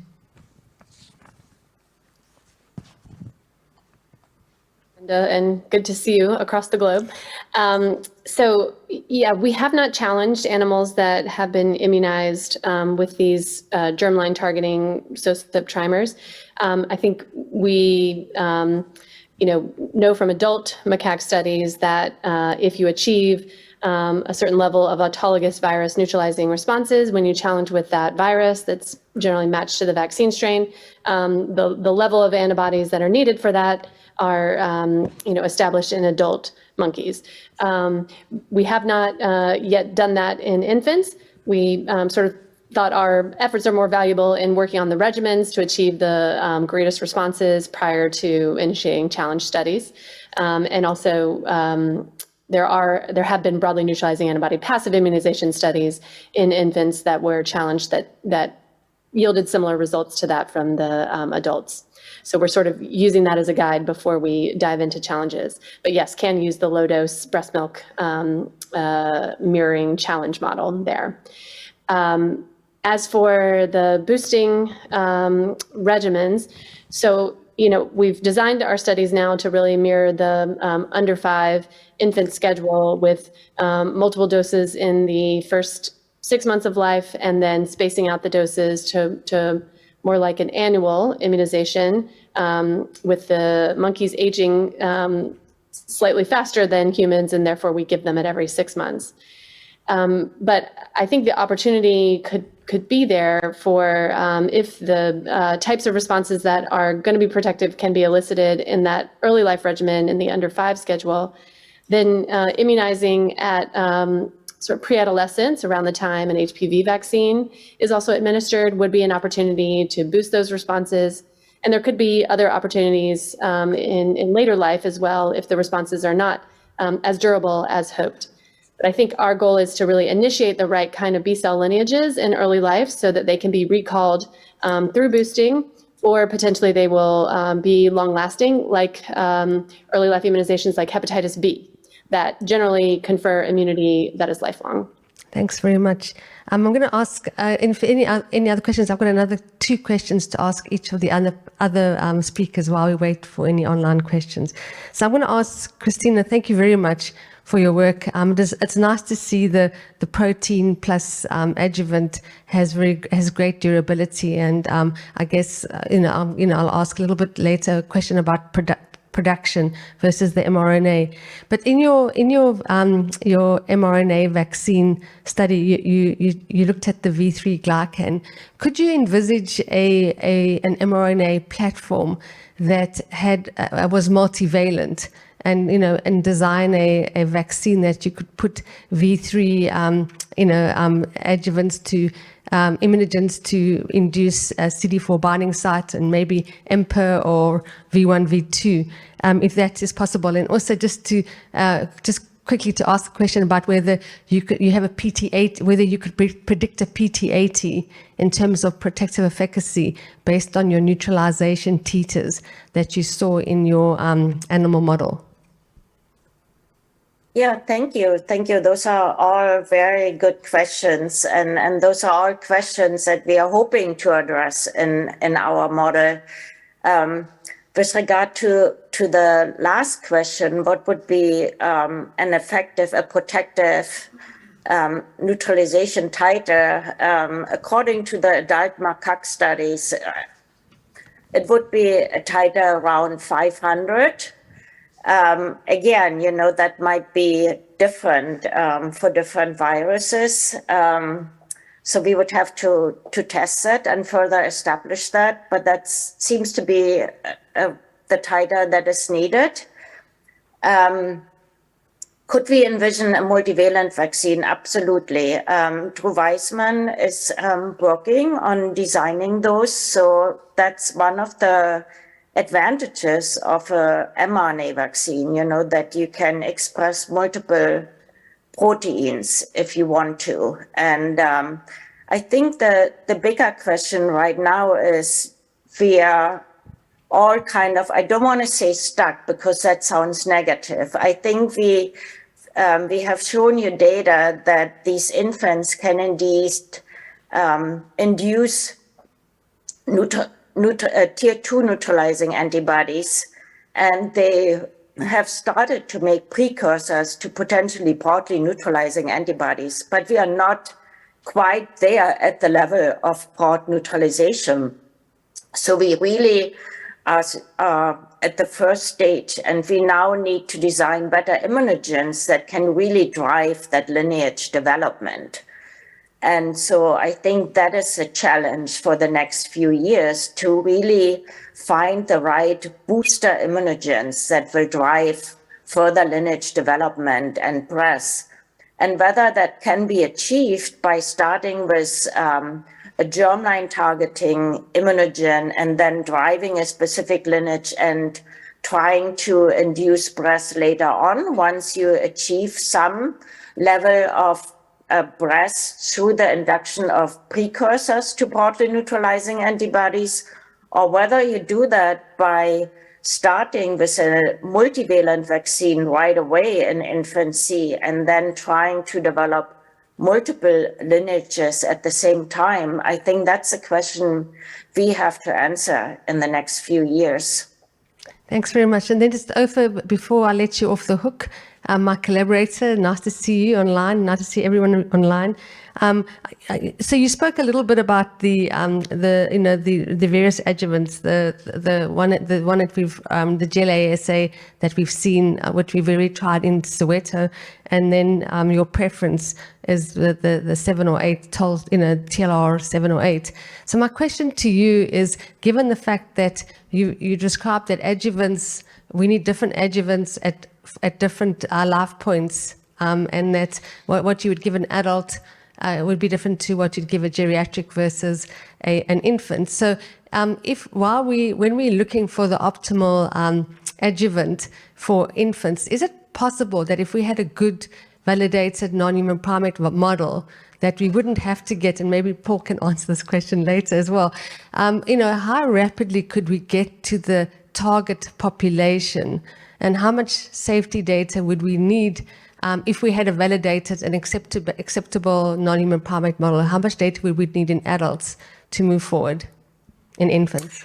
And good to see you across the globe. So yeah, we have not challenged animals that have been immunized with these germline targeting SOSIP trimers. I think we know from adult macaque studies that if you achieve a certain level of autologous virus neutralizing responses, when you challenge with that virus that's generally matched to the vaccine strain, the level of antibodies that are needed for that are established in adult monkeys. We have not yet done that in infants. We sort of thought our efforts are more valuable in working on the regimens to achieve the greatest responses prior to initiating challenge studies. And also there have been broadly neutralizing antibody passive immunization studies in infants that were challenged that yielded similar results to that from the adults. So we're sort of using that as a guide before we dive into challenges. But yes, can use the low-dose breast milk mirroring challenge model there. As for the boosting regimens, So, we've designed our studies now to really mirror the under 5 infant schedule with multiple doses in the first 6 months of life, and then spacing out the doses to more like an annual immunization, with the monkeys aging slightly faster than humans, and therefore we give them it every 6 months. But I think the opportunity could be there for if the types of responses that are going to be protective can be elicited in that early life regimen in the under 5 schedule, then immunizing at sort of pre-adolescence around the time an HPV vaccine is also administered would be an opportunity to boost those responses. And there could be other opportunities in later life as well if the responses are not as durable as hoped. But I think our goal is to really initiate the right kind of B-cell lineages in early life so that they can be recalled through boosting, or potentially they will be long-lasting, like early life immunizations like hepatitis B, that generally confer immunity that is lifelong. Thanks very much. I'm going to ask, and for any other questions, I've got another 2 questions to ask each of the other speakers while we wait for any online questions. So I'm going to ask Christina, thank you very much for your work. It's nice to see the protein plus adjuvant has great durability, and I guess I'll ask a little bit later a question about production versus the mRNA. But in your mRNA vaccine study, you looked at the V3 glycan. Could you envisage an mRNA platform that was multivalent, and design a vaccine that you could put V3 adjuvants to immunogens to induce a CD4 binding site, and maybe MPER or V1, V2, if that is possible? And also just quickly to ask a question about whether you have a PT8, whether you could predict a PT80 in terms of protective efficacy based on your neutralization titers that you saw in your animal model. Yeah, thank you. Thank you. Those are all very good questions. And those are all questions that we are hoping to address in our model. With regard to the last question, what would be a protective neutralization titer? According to the adult macaque studies, it would be a titer around 500. Again, that might be different for different viruses. So we would have to test that and further establish that. But that seems to be the titer that is needed. Could we envision a multivalent vaccine? Absolutely. Drew Weissman is working on designing those. So that's one of the advantages of a mRNA vaccine, that you can express multiple proteins if you want to. And I think the bigger question right now is we are all kind of, I don't want to say stuck because that sounds negative. I think we have shown you data that these infants can indeed induce tier 2 neutralizing antibodies, and they have started to make precursors to potentially broadly neutralizing antibodies, but we are not quite there at the level of broad neutralization. So we really are at the first stage, and we now need to design better immunogens that can really drive that lineage development. And so I think that is a challenge for the next few years, to really find the right booster immunogens that will drive further lineage development and breast. And whether that can be achieved by starting with a germline targeting immunogen and then driving a specific lineage and trying to induce breast later on, once you achieve some level of breast through the induction of precursors to broadly neutralizing antibodies, or whether you do that by starting with a multivalent vaccine right away in infancy and then trying to develop multiple lineages at the same time? I think that's a question we have to answer in the next few years. Thanks very much. And then just Ofer, before I let you off the hook, my collaborator, nice to see you online, nice to see everyone online. So you spoke a little bit about the various adjuvants, the one that we've the gel ASA that we've seen, which we've already tried in Soweto, and then your preference is the 7 or 8 TLR 7 or 8. So my question to you is, given the fact that you described that adjuvants, we need different adjuvants at different life points, and that what you would give an adult would be different to what you'd give a geriatric versus an infant. So when we're looking for the optimal adjuvant for infants, is it possible that if we had a good validated non-human primate model, that we wouldn't have to get, and maybe Paul can answer this question later as well, how rapidly could we get to the target population, and how much safety data would we need if we had a validated and acceptable non-human primate model? How much data would we need in adults to move forward in infants?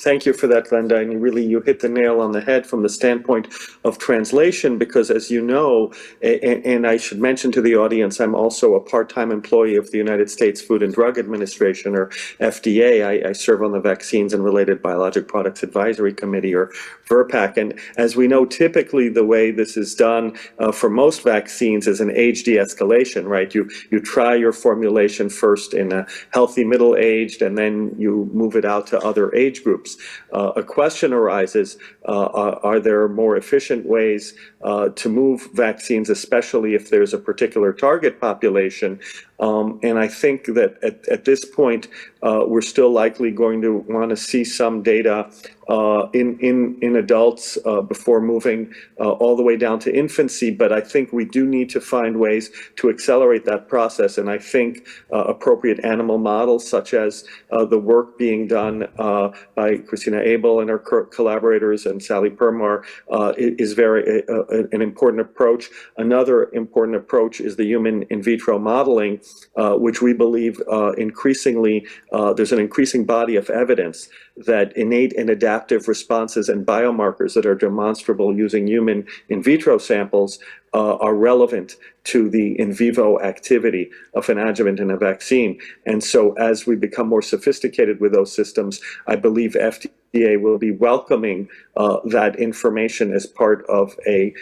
Thank you for that, Glenda. And you hit the nail on the head from the standpoint of translation, because as you know, and I should mention to the audience, I'm also a part-time employee of the United States Food and Drug Administration, or FDA. I serve on the Vaccines and Related Biologic Products Advisory Committee, or VRPAC. And as we know, typically the way this is done for most vaccines is an age de-escalation, right? You try your formulation first in a healthy middle-aged, and then you move it out to other age groups. A question arises, are there more efficient ways to move vaccines, especially if there's a particular target population? And I think that at this point, we're still likely going to want to see some data in adults before moving all the way down to infancy. But I think we do need to find ways to accelerate that process. And I think appropriate animal models, such as the work being done by Christina Abel and her collaborators and Sally Permar, is very an important approach. Another important approach is the human in vitro modeling, which we believe increasingly there's an increasing body of evidence that innate and adaptive responses and biomarkers that are demonstrable using human in vitro samples are relevant to the in vivo activity of an adjuvant in a vaccine. And so as we become more sophisticated with those systems, I believe FDA will be welcoming that information as part of a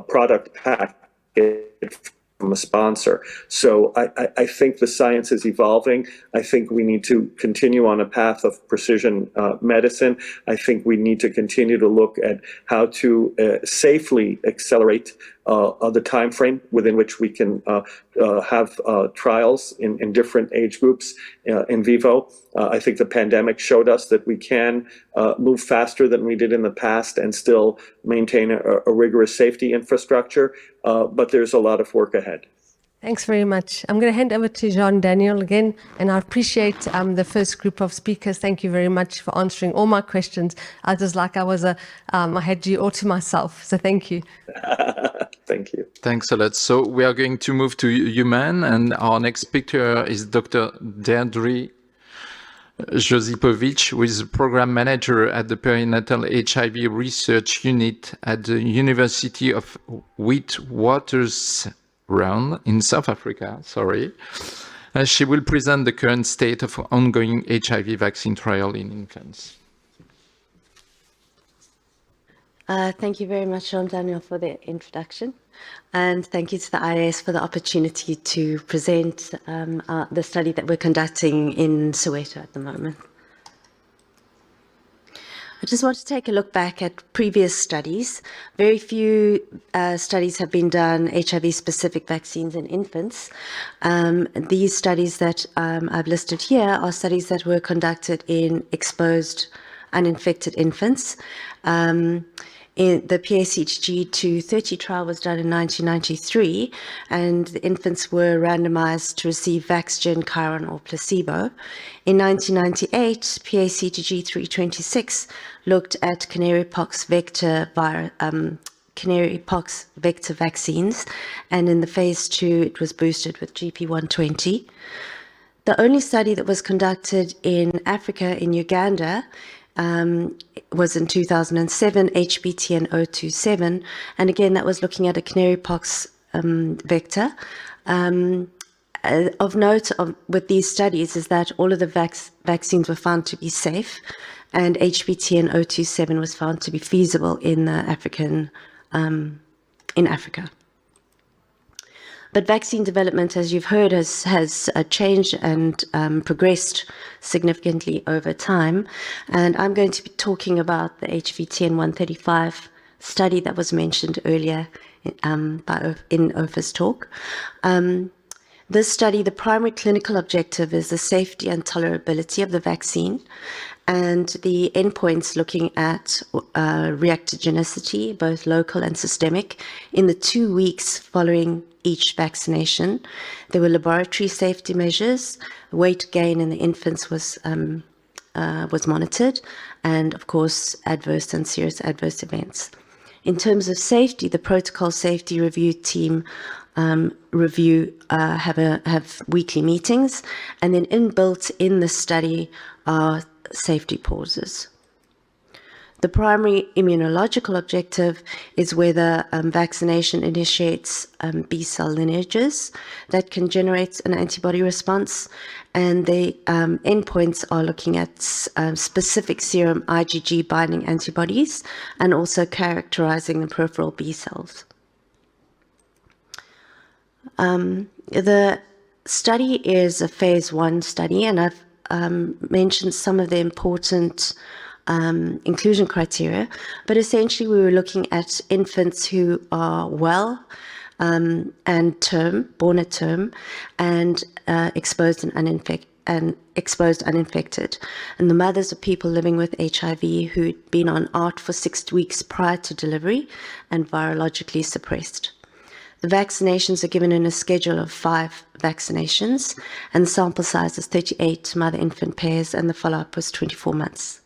product package from a sponsor. So I think the science is evolving. I think we need to continue on a path of precision medicine. I think we need to continue to look at how to safely accelerate the time frame within which we can have trials in different age groups in vivo. I think the pandemic showed us that we can move faster than we did in the past and still maintain a rigorous safety infrastructure, but there's a lot of work ahead. Thanks very much. I'm going to hand over to Jean-Daniel again, and I appreciate the first group of speakers. Thank you very much for answering all my questions. I was like I had you all to myself, so thank you. Thank you. Thanks a lot. So we are going to move to human, and our next speaker is Dr. Deirdre Josipovic, who is program manager at the perinatal HIV research unit at the University of Witwatersrand in South Africa. She will present the current state of ongoing HIV vaccine trial in infants. Thank you very much, Jean-Daniel, for the introduction. And thank you to the IAS for the opportunity to present the study that we're conducting in Soweto at the moment. I just want to take a look back at previous studies. Very few studies have been done, HIV-specific vaccines in infants. These studies that I've listed here are studies that were conducted in exposed, uninfected infants. The PACHG-230 trial was done in 1993, and the infants were randomized to receive Vaxgen, Chiron, or placebo. In 1998, PACHG-326 looked at canary pox vector canary pox vector vaccines, and in the phase 2, it was boosted with GP120. The only study that was conducted in Africa, in Uganda, was in 2007, HBTN 027, and again, that was looking at a canary pox vector. Of note with these studies is that all of the vaccines were found to be safe, and HBTN 027 was found to be feasible in Africa. But vaccine development, as you've heard, has changed and progressed significantly over time. And I'm going to be talking about the HVTN 135 study that was mentioned earlier in Ofa's talk. This study, the primary clinical objective is the safety and tolerability of the vaccine, and the endpoints looking at reactogenicity, both local and systemic, in the 2 weeks following each vaccination. There were laboratory safety measures. Weight gain in the infants was monitored, and of course, adverse and serious adverse events. In terms of safety, the protocol safety review team have weekly meetings, and then inbuilt in the study are safety pauses. The primary immunological objective is whether vaccination initiates B cell lineages that can generate an antibody response, and the endpoints are looking at specific serum IgG binding antibodies and also characterizing the peripheral B cells. The study is a phase 1 study, and I've mentioned some of the important inclusion criteria, but essentially we were looking at infants who are well and born at term, and exposed and uninfected. And the mothers of people living with HIV who'd been on ART for 6 weeks prior to delivery and virologically suppressed. The vaccinations are given in a schedule of 5 vaccinations, and the sample size is 38 mother-infant pairs, and the follow-up was 24 months.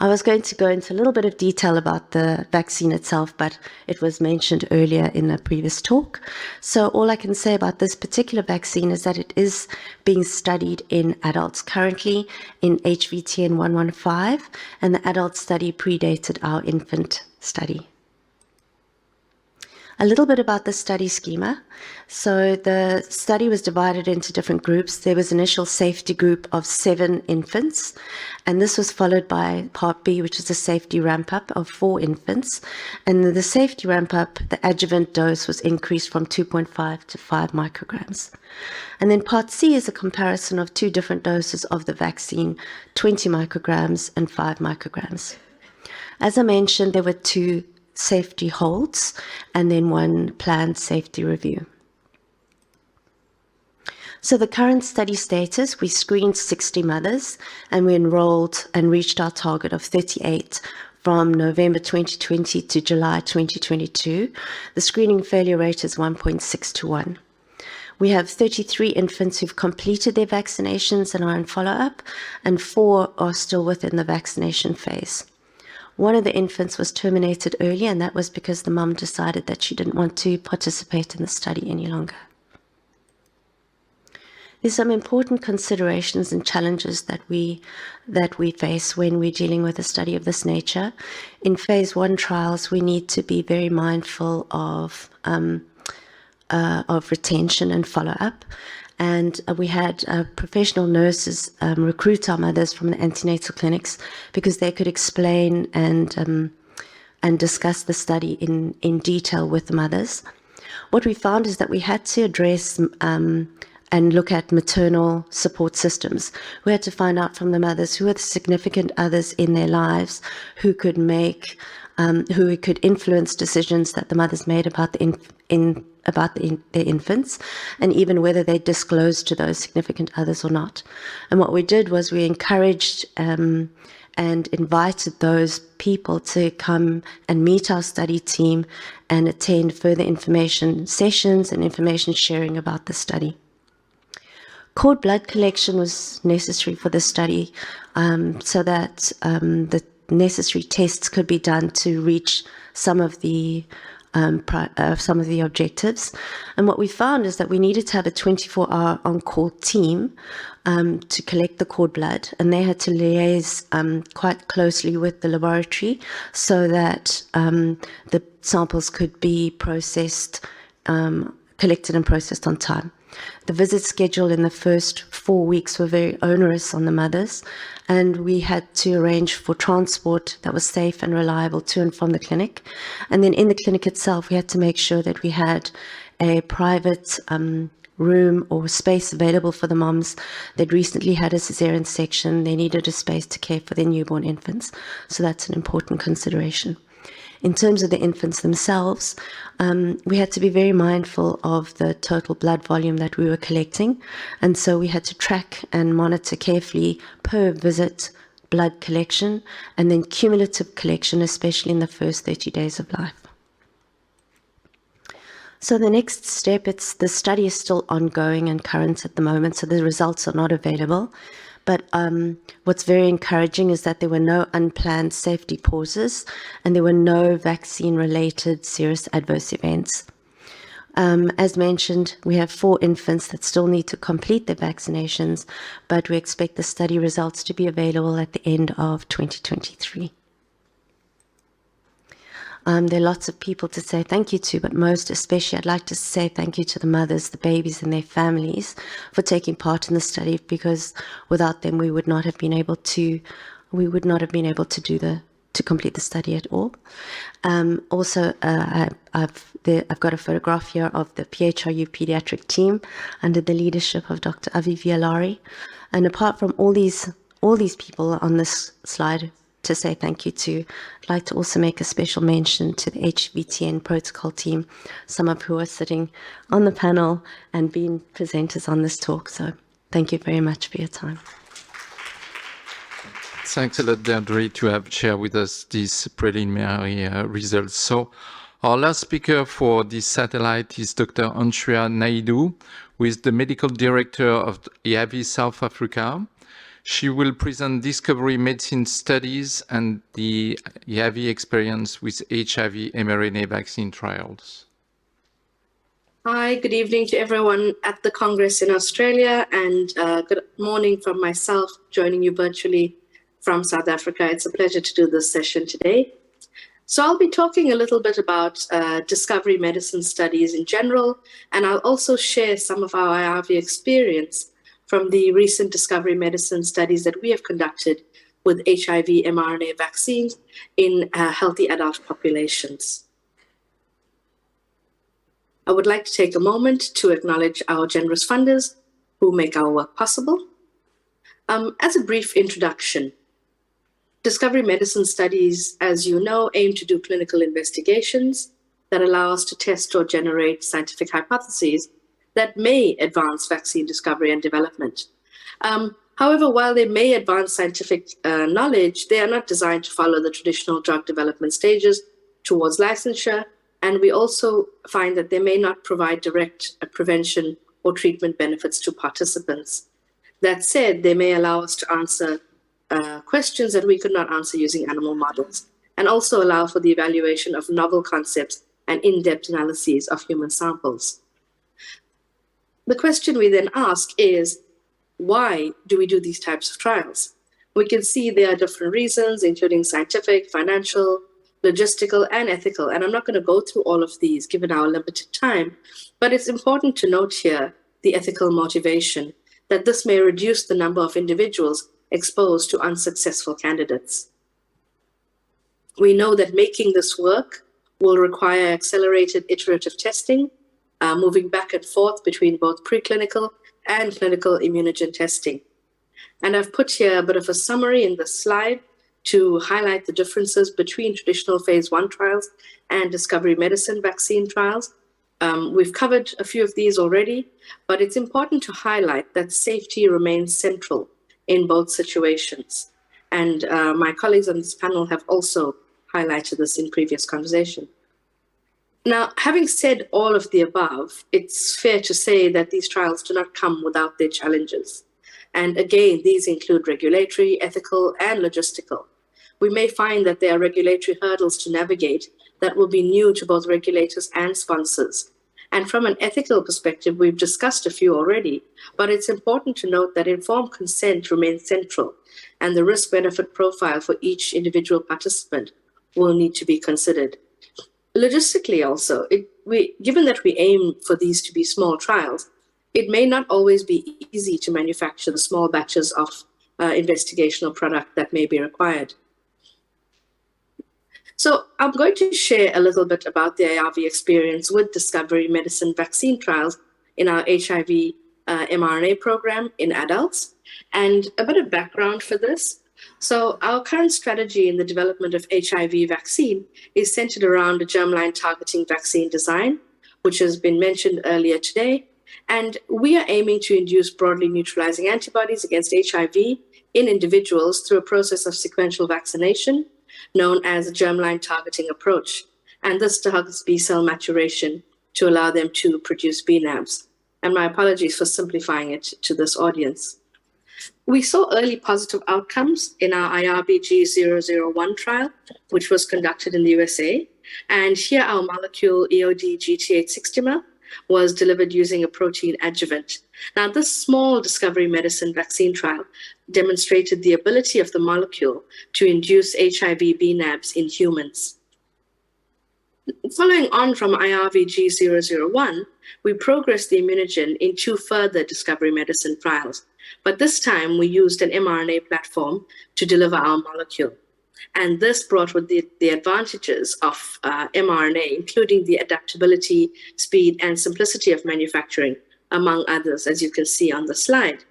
I was going to go into a little bit of detail about the vaccine itself, but it was mentioned earlier in a previous talk. So all I can say about this particular vaccine is that it is being studied in adults currently in HVTN 115, and the adult study predated our infant study. A little bit about the study schema. So the study was divided into different groups. There was an initial safety group of 7 infants, and this was followed by Part B, which is a safety ramp-up of 4 infants. And the safety ramp-up, the adjuvant dose was increased from 2.5 to 5 micrograms. And then Part C is a comparison of 2 different doses of the vaccine, 20 micrograms and 5 micrograms. As I mentioned, there were 2 safety holds and then 1 planned safety review. So the current study status, we screened 60 mothers and we enrolled and reached our target of 38 from November 2020 to July 2022. The screening failure rate is 1.6 to 1. We have 33 infants who've completed their vaccinations and are in follow-up, and 4 are still within the vaccination phase. One of the infants was terminated early, and that was because the mum decided that she didn't want to participate in the study any longer. There's some important considerations and challenges that we face when we're dealing with a study of this nature. In phase 1 trials, we need to be very mindful of retention and follow-up. And we had professional nurses recruit our mothers from the antenatal clinics because they could explain and discuss the study in detail with the mothers. What we found is that we had to address and look at maternal support systems. We had to find out from the mothers who are the significant others in their lives who could who could influence decisions that the mothers made about their infants, and even whether they disclosed to those significant others or not. And what we did was we encouraged and invited those people to come and meet our study team and attend further information sessions and information sharing about the study. Cord blood collection was necessary for the study so that necessary tests could be done to reach some of the objectives. And what we found is that we needed to have a 24-hour on-call team to collect the cord blood, and they had to liaise quite closely with the laboratory so that the samples could be processed, collected and processed on time. The visit schedule in the first 4 weeks were very onerous on the mothers, and we had to arrange for transport that was safe and reliable to and from the clinic. And then in the clinic itself, we had to make sure that we had a private room or space available for the moms. They'd recently had a cesarean section. They needed a space to care for their newborn infants. So that's an important consideration. In terms of the infants themselves, we had to be very mindful of the total blood volume that we were collecting. And so we had to track and monitor carefully per visit blood collection and then cumulative collection, especially in the first 30 days of life. So the next step, the study is still ongoing and current at the moment, so the results are not available. But what's very encouraging is that there were no unplanned safety pauses and there were no vaccine-related serious adverse events. As mentioned, we have 4 infants that still need to complete their vaccinations, but we expect the study results to be available at the end of 2023. There are lots of people to say thank you to, but most especially I'd like to say thank you to the mothers, the babies and their families for taking part in the study, because without them we would not have been able to complete the study at all. Also, I've got a photograph here of the PHRU pediatric team under the leadership of Dr. Avi Vialari. And apart from all these people on this slide to say thank you to, I'd like to also make a special mention to the HVTN protocol team, some of who are sitting on the panel and being presenters on this talk. So thank you very much for your time. Thanks a lot, Deirdre, to have shared with us these preliminary results. So our last speaker for this satellite is Dr. Anshriya Naidu, who is the medical director of IAVI South Africa. She will present discovery medicine studies and the IAVI experience with HIV mRNA vaccine trials. Hi, good evening to everyone at the Congress in Australia, and good morning from myself, joining you virtually from South Africa. It's a pleasure to do this session today. So I'll be talking a little bit about discovery medicine studies in general, and I'll also share some of our IAVI experience from the recent discovery medicine studies that we have conducted with HIV mRNA vaccines in healthy adult populations. I would like to take a moment to acknowledge our generous funders who make our work possible. As a brief introduction, discovery medicine studies, as you know, aim to do clinical investigations that allow us to test or generate scientific hypotheses that may advance vaccine discovery and development. However, while they may advance scientific knowledge, they are not designed to follow the traditional drug development stages towards licensure, and we also find that they may not provide direct prevention or treatment benefits to participants. That said, they may allow us to answer questions that we could not answer using animal models, and also allow for the evaluation of novel concepts and in-depth analyses of human samples. The question we then ask is, why do we do these types of trials? We can see there are different reasons, including scientific, financial, logistical, and ethical. And I'm not going to go through all of these given our limited time, but it's important to note here the ethical motivation, that this may reduce the number of individuals exposed to unsuccessful candidates. We know that making this work will require accelerated iterative testing, moving back and forth between both preclinical and clinical immunogen testing. And I've put here a bit of a summary in this slide to highlight the differences between traditional phase 1 trials and discovery medicine vaccine trials. We've covered a few of these already, but it's important to highlight that safety remains central in both situations. And my colleagues on this panel have also highlighted this in previous conversation. Now, having said all of the above, it's fair to say that these trials do not come without their challenges. And again, these include regulatory, ethical, and logistical. we may find that there are regulatory hurdles to navigate that will be new to both regulators and sponsors. And from an ethical perspective, we've discussed a few already, but it's important to note that informed consent remains central, and the risk-benefit profile for each individual participant will need to be considered. Logistically also, given that we aim for these to be small trials, it may not always be easy to manufacture the small batches of investigational product that may be required. So I'm going to share a little bit about the IRV experience with discovery medicine vaccine trials in our HIV mRNA program in adults, and a bit of background for this. So our current strategy in the development of HIV vaccine is centered around a germline targeting vaccine design, which has been mentioned earlier today. And we are aiming to induce broadly neutralizing antibodies against HIV in individuals through a process of sequential vaccination known as a germline targeting approach. And this targets B-cell maturation to allow them to produce BNAbs. And my apologies for simplifying it to this audience. We saw early positive outcomes in our IRBG-001 trial, which was conducted in the USA. And here our molecule EOD-GT860 was delivered using a protein adjuvant. Now, this small discovery medicine vaccine trial demonstrated the ability of the molecule to induce HIV BNAbs in humans. Following on from IRVG-001, we progressed the immunogen in 2 further discovery medicine trials, but this time we used an mRNA platform to deliver our molecule. And this brought with the advantages of mRNA, including the adaptability, speed, and simplicity of manufacturing, among others, as you can see on the slide.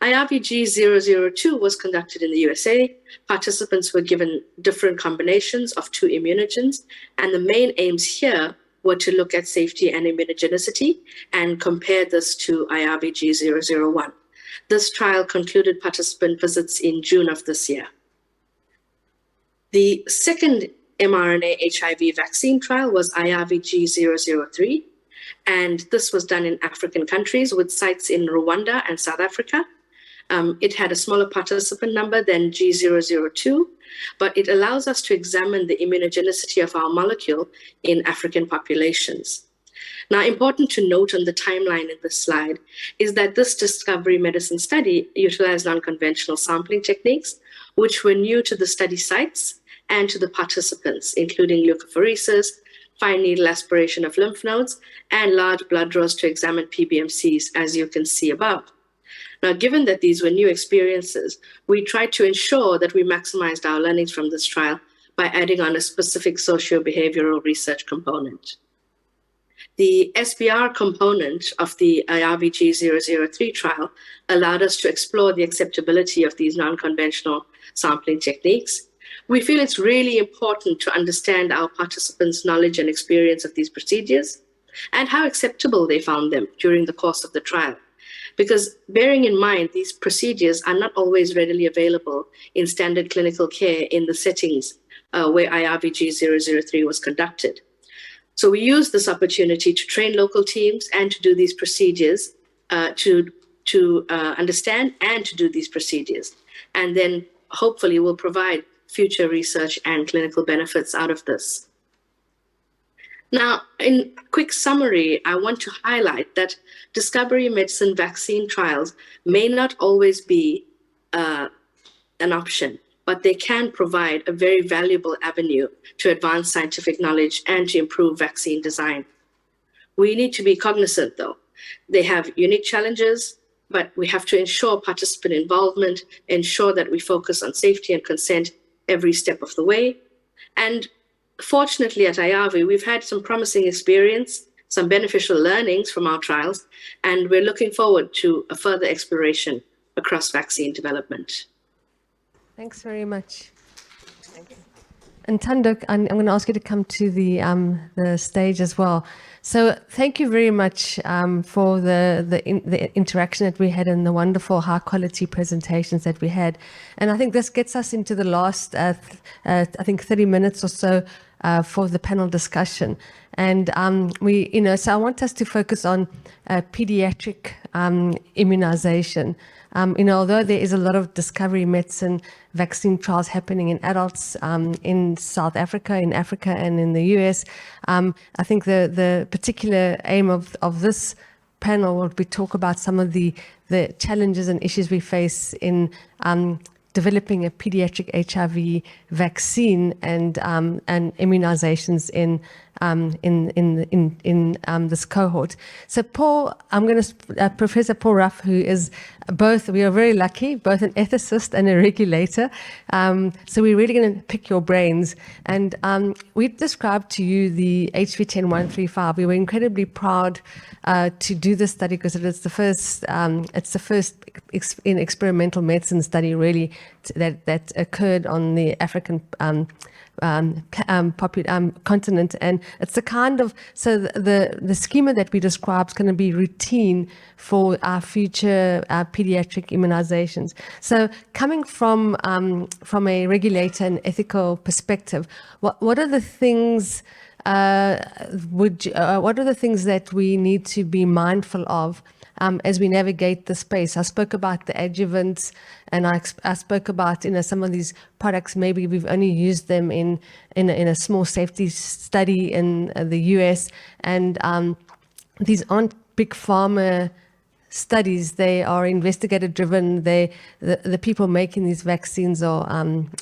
IRVG-002 was conducted in the USA. Participants were given different combinations of 2 immunogens, and the main aims here were to look at safety and immunogenicity and compare this to IRVG-001. This trial concluded participant visits in June of this year. The second mRNA HIV vaccine trial was IRVG-003, and this was done in African countries with sites in Rwanda and South Africa. It had a smaller participant number than G002, but it allows us to examine the immunogenicity of our molecule in African populations. Now, important to note on the timeline in this slide is that this discovery medicine study utilized non-conventional sampling techniques, which were new to the study sites and to the participants, including leukapheresis, fine needle aspiration of lymph nodes, and large blood draws to examine PBMCs, as you can see above. Now, given that these were new experiences, we tried to ensure that we maximized our learnings from this trial by adding on a specific socio-behavioral research component. The SBR component of the IRVG-003 trial allowed us to explore the acceptability of these non-conventional sampling techniques. We feel it's really important to understand our participants' knowledge and experience of these procedures and how acceptable they found them during the course of the trial. Because bearing in mind, these procedures are not always readily available in standard clinical care in the settings where IRVG-003 was conducted. So we used this opportunity to train local teams and to do these procedures, to understand and to do these procedures. And then hopefully we'll provide future research and clinical benefits out of this. Now, in quick summary, I want to highlight that discovery medicine vaccine trials may not always be an option, but they can provide a very valuable avenue to advance scientific knowledge and to improve vaccine design. We need to be cognizant, though. They have unique challenges, but we have to ensure participant involvement, ensure that we focus on safety and consent every step of the way. And fortunately at IAVI, we've had some promising experience, some beneficial learnings from our trials, and we're looking forward to a further exploration across vaccine development. Thanks very much. Thanks. And Tanduk, I'm going to ask you to come to the stage as well. So thank you very much for the interaction that we had and the wonderful high quality presentations that we had. And I think this gets us into the last, I think 30 minutes or so for the panel discussion. And so I want us to focus on pediatric immunization. Although there is a lot of discovery medicine vaccine trials happening in adults in South Africa, in Africa, and in the US, I think the particular aim of this panel will be talk about some of the challenges and issues we face in developing a pediatric HIV vaccine and immunizations in this cohort. So Paul, I'm going to Professor Paul Ruff, who is both, we are very lucky, both an ethicist and a regulator. So we're really going to pick your brains. And we described to you the HV10135. We were incredibly proud to do this study because it's the first in experimental medicine study really that occurred on the African continent, and it's the kind of, so the schema that we describe is going to be routine for our future pediatric immunizations. So coming from a regulator and ethical perspective, what are the things what are the things that we need to be mindful of as we navigate the space? I spoke about the adjuvants, and I spoke about some of these products. Maybe we've only used them in a small safety study in the US, and these aren't big pharma studies. They are investigator driven. The people making these vaccines are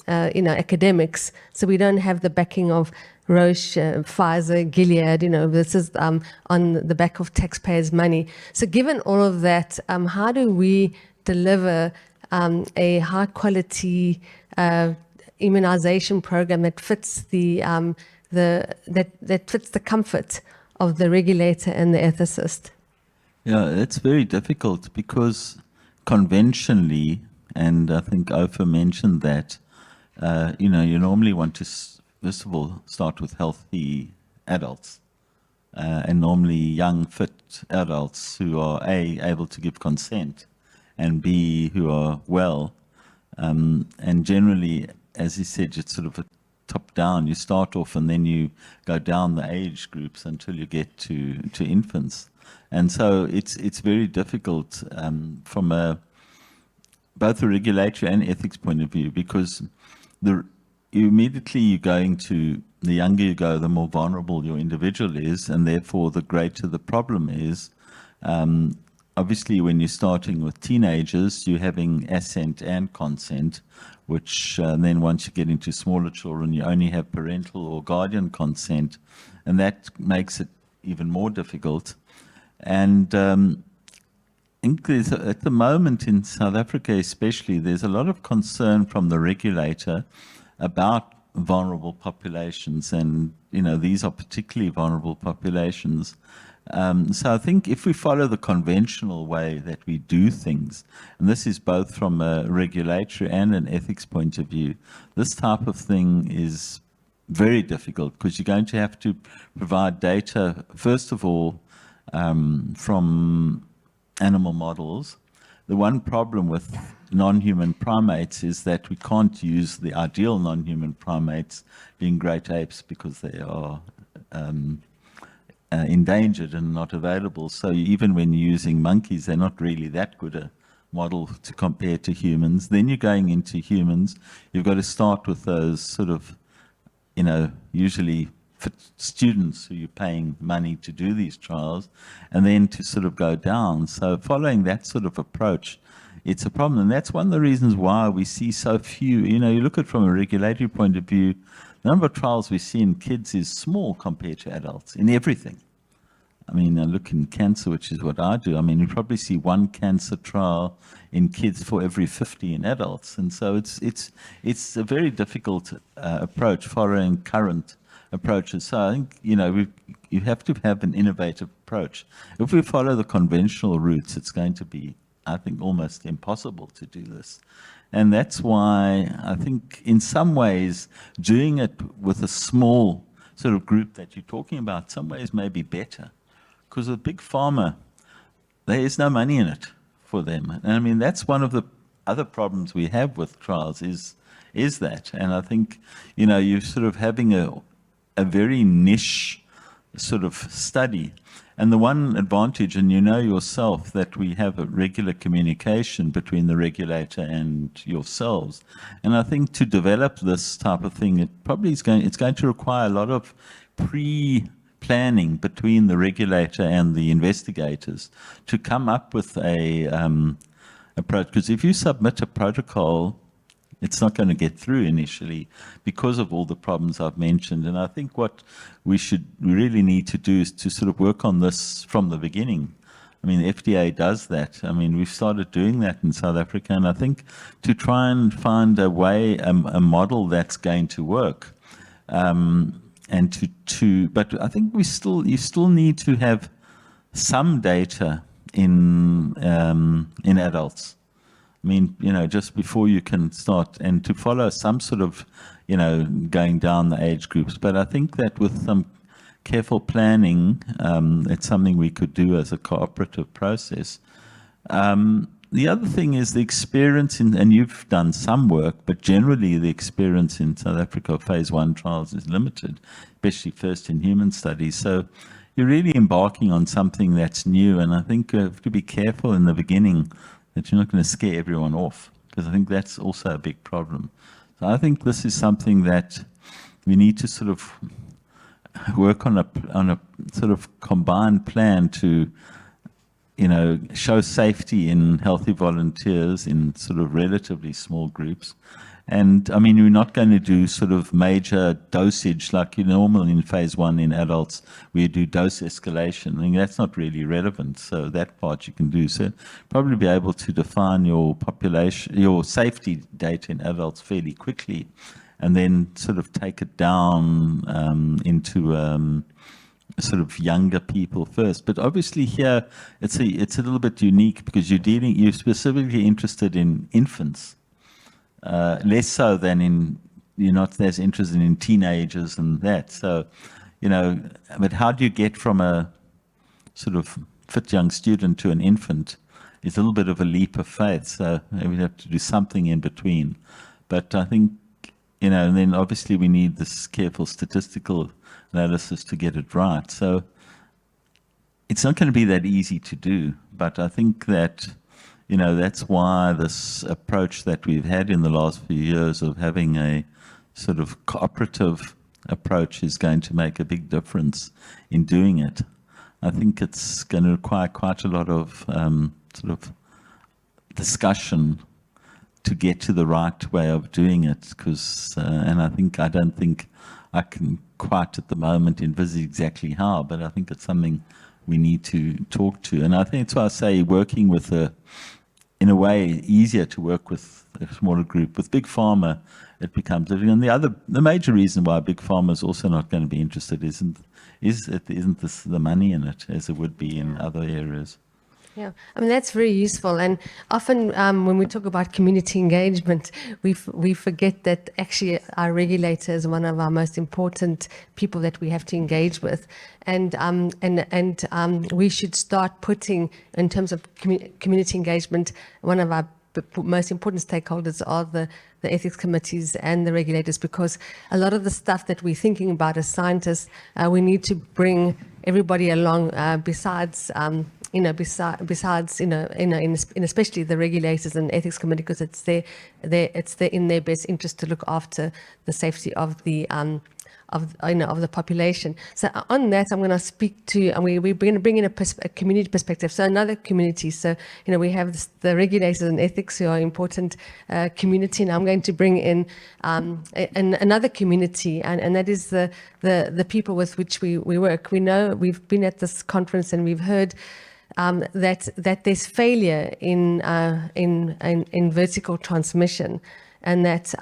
academics, so we don't have the backing of Roche, Pfizer, Gilead. This is on the back of taxpayers' money. So given all of that, how do we deliver a high quality immunization program that fits that fits the comfort of the regulator and the ethicist? Yeah, it's very difficult because conventionally, and I think Ofer mentioned that, you normally want to first of all start with healthy adults, and normally young, fit adults who are A, able to give consent, and B, who are well. And generally, as he said, it's sort of a top down. You start off and then you go down the age groups until you get to infants. And so it's very difficult from both a regulatory and ethics point of view, because immediately you're going to, the younger you go, the more vulnerable your individual is, and therefore the greater the problem is. Obviously, when you're starting with teenagers, you're having assent and consent, which then once you get into smaller children, you only have parental or guardian consent, and that makes it even more difficult. And I think at the moment in South Africa especially, there's a lot of concern from the regulator about vulnerable populations, and these are particularly vulnerable populations. So I think if we follow the conventional way that we do things, and this is both from a regulatory and an ethics point of view, this type of thing is very difficult because you're going to have to provide data, first of all, from animal models. The one problem with non-human primates is that we can't use the ideal non-human primates, being great apes, because they are endangered and not available. So even when you're using monkeys, they're not really that good a model to compare to humans. Then you're going into humans. You've got to start with those sort of, usually for students who you're paying money to do these trials, and then to sort of go down. So following that sort of approach, it's a problem. And that's one of the reasons why we see so few. You look at it from a regulatory point of view, the number of trials we see in kids is small compared to adults in everything. I mean, I look in cancer, which is what I do. I mean, you probably see one cancer trial in kids for every 50 in adults. And so it's a very difficult approach following current approaches. So I think, you have to have an innovative approach. If we follow the conventional routes, it's going to be, I think, almost impossible to do this. And that's why I think in some ways doing it with a small sort of group that you're talking about, some ways may be better. Because with big pharma, there is no money in it for them. And I mean, that's one of the other problems we have with trials is that. And I think, you're sort of having a very niche sort of study. And the one advantage, and you know yourself, that we have a regular communication between the regulator and yourselves. And I think to develop this type of thing, it's going to require a lot of pre-planning between the regulator and the investigators to come up with a approach. Because if you submit a protocol, it's not going to get through initially because of all the problems I've mentioned. And I think what we really need to do is to sort of work on this from the beginning. I mean, the FDA does that. I mean, we've started doing that in South Africa, and I think to try and find a way, a model that's going to work. But I think you still need to have some data in adults. I mean, just before you can start, and to follow some sort of, going down the age groups. But I think that with some careful planning, it's something we could do as a cooperative process. The other thing is the experience and you've done some work, but generally the experience in South Africa of phase 1 trials is limited, especially first in human studies. So you're really embarking on something that's new, and I think you have to be careful in the beginning that you're not going to scare everyone off, because I think that's also a big problem. So I think this is something that we need to sort of work on a sort of combined plan to, show safety in healthy volunteers in sort of relatively small groups. And I mean, we're not going to do sort of major dosage like normal in phase 1 in adults, where you do dose escalation. I mean, that's not really relevant. So that part you can do. So probably be able to define your population, your safety data in adults fairly quickly, and then sort of take it down into sort of younger people first. But obviously here it's a little bit unique because you're specifically interested in infants. Less so than you're not as interested in teenagers and that. So, but how do you get from a sort of fit young student to an infant? It's a little bit of a leap of faith. So we have to do something in between. But I think, and then obviously we need this careful statistical analysis to get it right. So it's not going to be that easy to do. But I think that that's why this approach that we've had in the last few years of having a sort of cooperative approach is going to make a big difference in doing it. I think it's going to require quite a lot of sort of discussion to get to the right way of doing it, because, and I don't think I can quite at the moment envisage exactly how, but I think it's something we need to talk to. And I think that's why I say working with in a way, easier to work with a smaller group. With big pharma, it becomes difficult. And the major reason why big pharma is also not going to be interested isn't the money in it as it would be in other areas. Yeah, I mean, that's very useful. And often when we talk about community engagement, we forget that actually our regulator is one of our most important people that we have to engage with. And we should start putting, in terms of community engagement, one of our most important stakeholders are the ethics committees and the regulators, because a lot of the stuff that we're thinking about as scientists, we need to bring everybody along besides especially the regulators and ethics committee, because it's in their best interest to look after the safety of the population. So on that, I'm going to speak to, and we're going to bring in a community perspective. So another community. So we have the regulators and ethics who are important community, and I'm going to bring in another community, and that is the people with which we work. We know we've been at this conference and we've heard that there's failure in vertical transmission, and that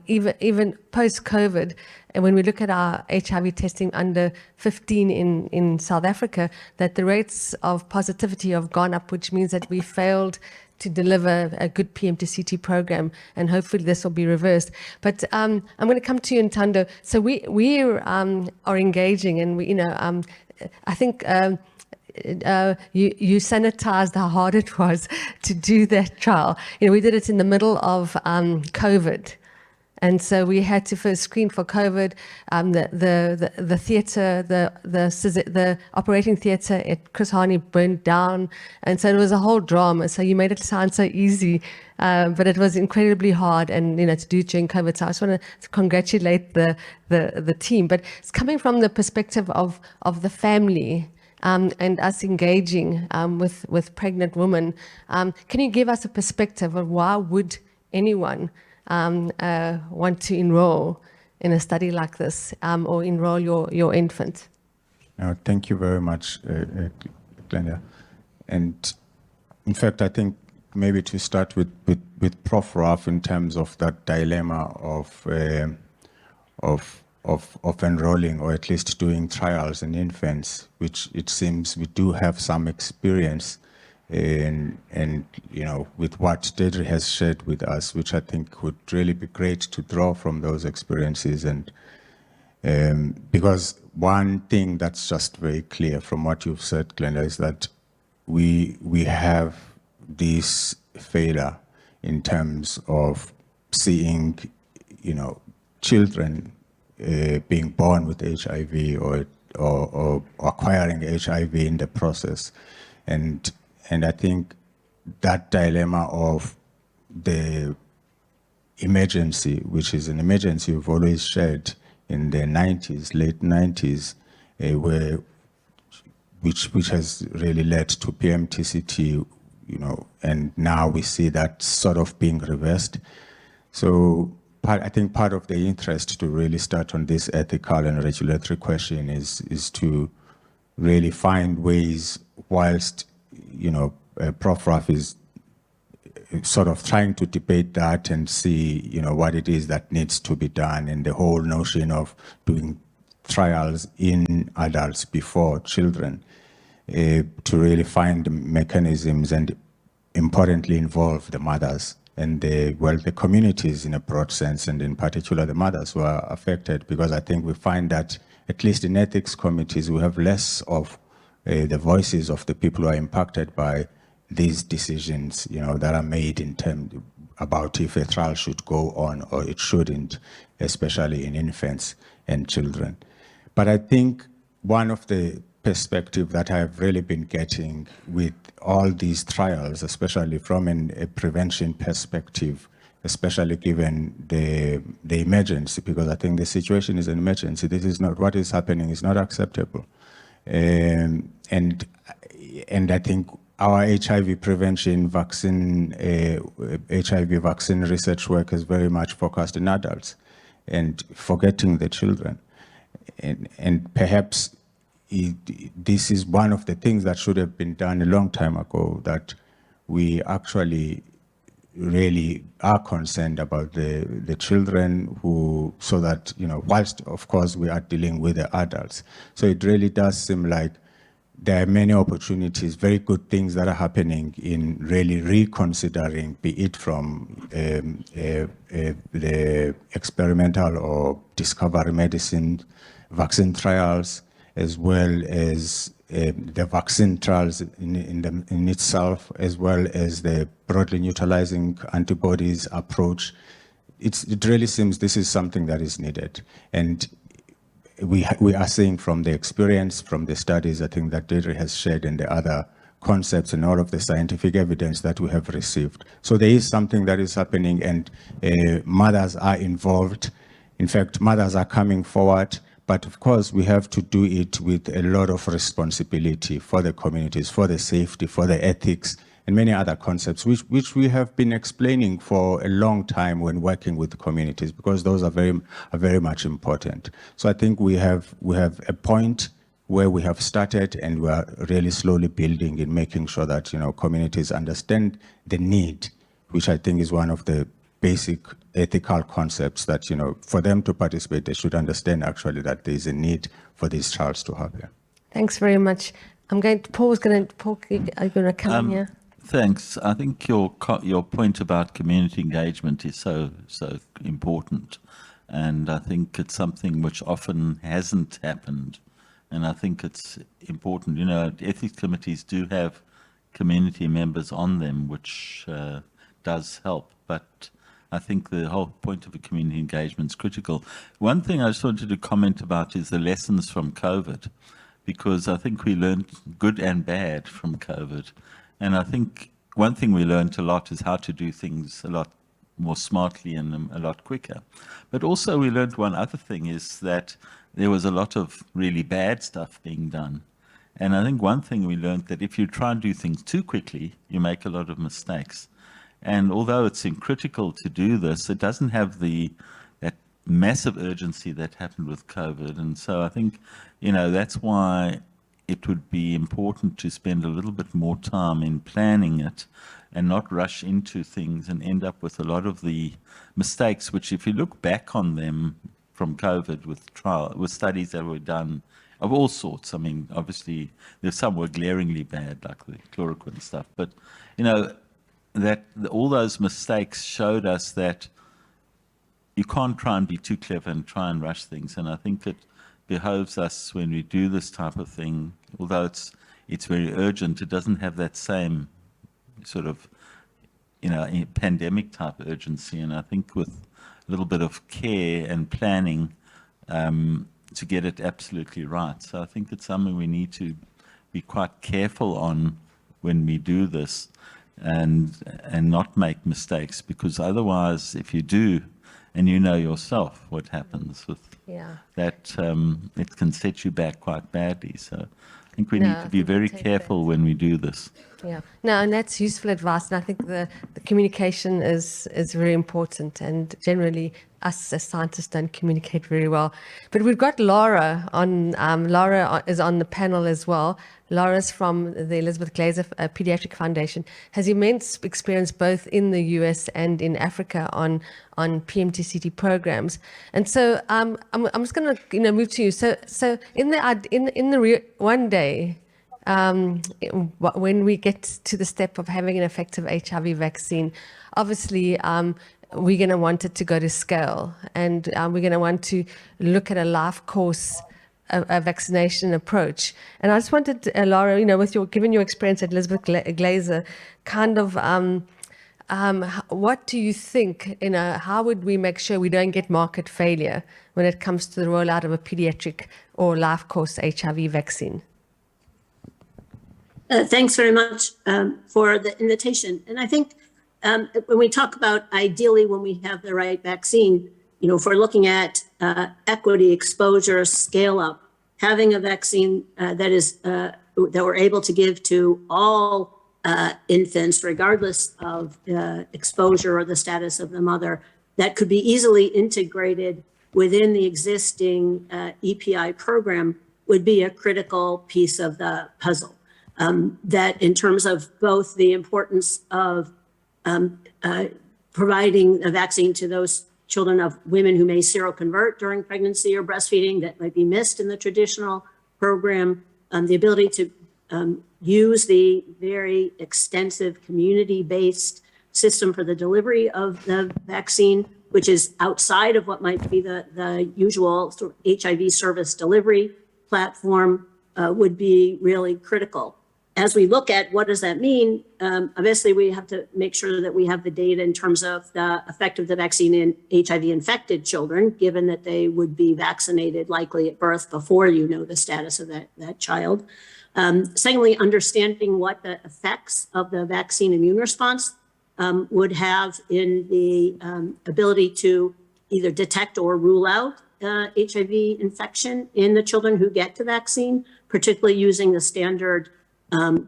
even post-COVID, and when we look at our HIV testing under 15 in South Africa, that the rates of positivity have gone up, which means that we failed to deliver a good PM2CT program, and hopefully this will be reversed. But I'm going to come to you, Ntando. So we are engaging, and I think you sanitized how hard it was to do that trial. We did it in the middle of COVID. And so we had to first screen for COVID. The theatre, the operating theatre at Chris Hani burned down, and so it was a whole drama. So you made it sound so easy, but it was incredibly hard, and to do it during COVID. So I just want to congratulate the team. But it's coming from the perspective of the family. And us engaging with pregnant women. Can you give us a perspective of why would anyone want to enroll in a study like this or enroll your infant? Thank you very much, Glenda. And in fact, I think maybe to start with Prof. Raf in terms of that dilemma of enrolling or at least doing trials in infants, which it seems we do have some experience in, and with what Deirdre has shared with us, which I think would really be great to draw from those experiences. And because one thing that's just very clear from what you've said, Glenda, is that we have this failure in terms of seeing, children being born with HIV or acquiring HIV in the process. And I think that dilemma of the emergency, which is an emergency we've always shared in the 90s, late 90s, which has really led to PMTCT, and now we see that sort of being reversed. So I think part of the interest to really start on this ethical and regulatory question is to really find ways, whilst Prof. Raf is sort of trying to debate that and see what it is that needs to be done, and the whole notion of doing trials in adults before children, to really find mechanisms and importantly involve the mothers and the communities in a broad sense, and in particular the mothers who are affected, because I think we find that at least in ethics committees we have less of the voices of the people who are impacted by these decisions, that are made in terms about if a trial should go on or it shouldn't, especially in infants and children. But I think one of the perspective that I've really been getting with all these trials, especially from a prevention perspective, especially given the emergency, because I think the situation is an emergency. This is not, what is happening is not acceptable. And I think our HIV prevention vaccine, HIV vaccine research work is very much focused in adults and forgetting the children. And perhaps this is one of the things that should have been done a long time ago, that we actually really are concerned about the children who, so that, whilst of course we are dealing with the adults. So it really does seem like there are many opportunities, very good things that are happening in really reconsidering, be it from the experimental or discovery medicine, vaccine trials, as well as the vaccine trials in itself, as well as the broadly neutralizing antibodies approach. It really seems this is something that is needed. And we are seeing from the experience, from the studies, I think that Deirdre has shared, and the other concepts and all of the scientific evidence that we have received. So there is something that is happening, and mothers are involved. In fact, mothers are coming forward. But of course, we have to do it with a lot of responsibility for the communities, for the safety, for the ethics, and many other concepts, which we have been explaining for a long time when working with the communities, because those are very much important. So I think we have a point where we have started, and we are really slowly building in making sure that communities understand the need, which I think is one of the basic ethical concepts that, for them to participate, they should understand actually that there is a need for these trials to happen. Thanks very much. Paul, are you going to come in here? Thanks. I think your point about community engagement is so important, and I think it's something which often hasn't happened, and I think it's important. Ethics committees do have community members on them, which does help, but I think the whole point of a community engagement is critical. One thing I just wanted to comment about is the lessons from COVID, because I think we learned good and bad from COVID. And I think one thing we learned a lot is how to do things a lot more smartly and a lot quicker. But also we learned one other thing is that there was a lot of really bad stuff being done. And I think one thing we learned that if you try and do things too quickly, you make a lot of mistakes. And although it's critical to do this, it doesn't have that massive urgency that happened with COVID. And so I think, that's why it would be important to spend a little bit more time in planning it and not rush into things and end up with a lot of the mistakes, which if you look back on them from COVID with studies that were done of all sorts. I mean, obviously, there's some were glaringly bad, like the chloroquine stuff. But, that all those mistakes showed us that you can't try and be too clever and try and rush things. And I think it behoves us when we do this type of thing, although it's very urgent, it doesn't have that same sort of, pandemic type urgency. And I think with a little bit of care and planning, to get it absolutely right. So I think it's something we need to be quite careful on when we do this and not make mistakes, because otherwise if you do, and yourself what happens with that, it can set you back quite badly. So I think we need to be very careful when we do this. Yeah, no, and that's useful advice. And I think the communication is very important. And generally, us as scientists don't communicate very well. But we've got Laura on. Laura is on the panel as well. Laura's from the Elizabeth Glaser Pediatric Foundation, has immense experience both in the US and in Africa on PMTCT programs. And so I'm just going to move to you. So one day. When we get to the step of having an effective HIV vaccine, obviously we're going to want it to go to scale, and we're going to want to look at a life course, a vaccination approach. And I just wanted, Laura, given your experience at Elizabeth Glaser, kind of what do you think, how would we make sure we don't get market failure when it comes to the rollout of a pediatric or life course HIV vaccine? Thanks very much for the invitation. And I think when we talk about ideally when we have the right vaccine, if we're looking at equity, exposure, scale up, having a vaccine that we're able to give to all infants, regardless of exposure or the status of the mother, that could be easily integrated within the existing EPI program would be a critical piece of the puzzle. That in terms of both the importance of providing a vaccine to those children of women who may seroconvert during pregnancy or breastfeeding that might be missed in the traditional program, the ability to use the very extensive community-based system for the delivery of the vaccine, which is outside of what might be the usual sort of HIV service delivery platform, would be really critical. As we look at what does that mean, obviously we have to make sure that we have the data in terms of the effect of the vaccine in HIV-infected children, given that they would be vaccinated likely at birth before the status of that child. Secondly, understanding what the effects of the vaccine immune response would have in the ability to either detect or rule out HIV infection in the children who get the vaccine, particularly using the standard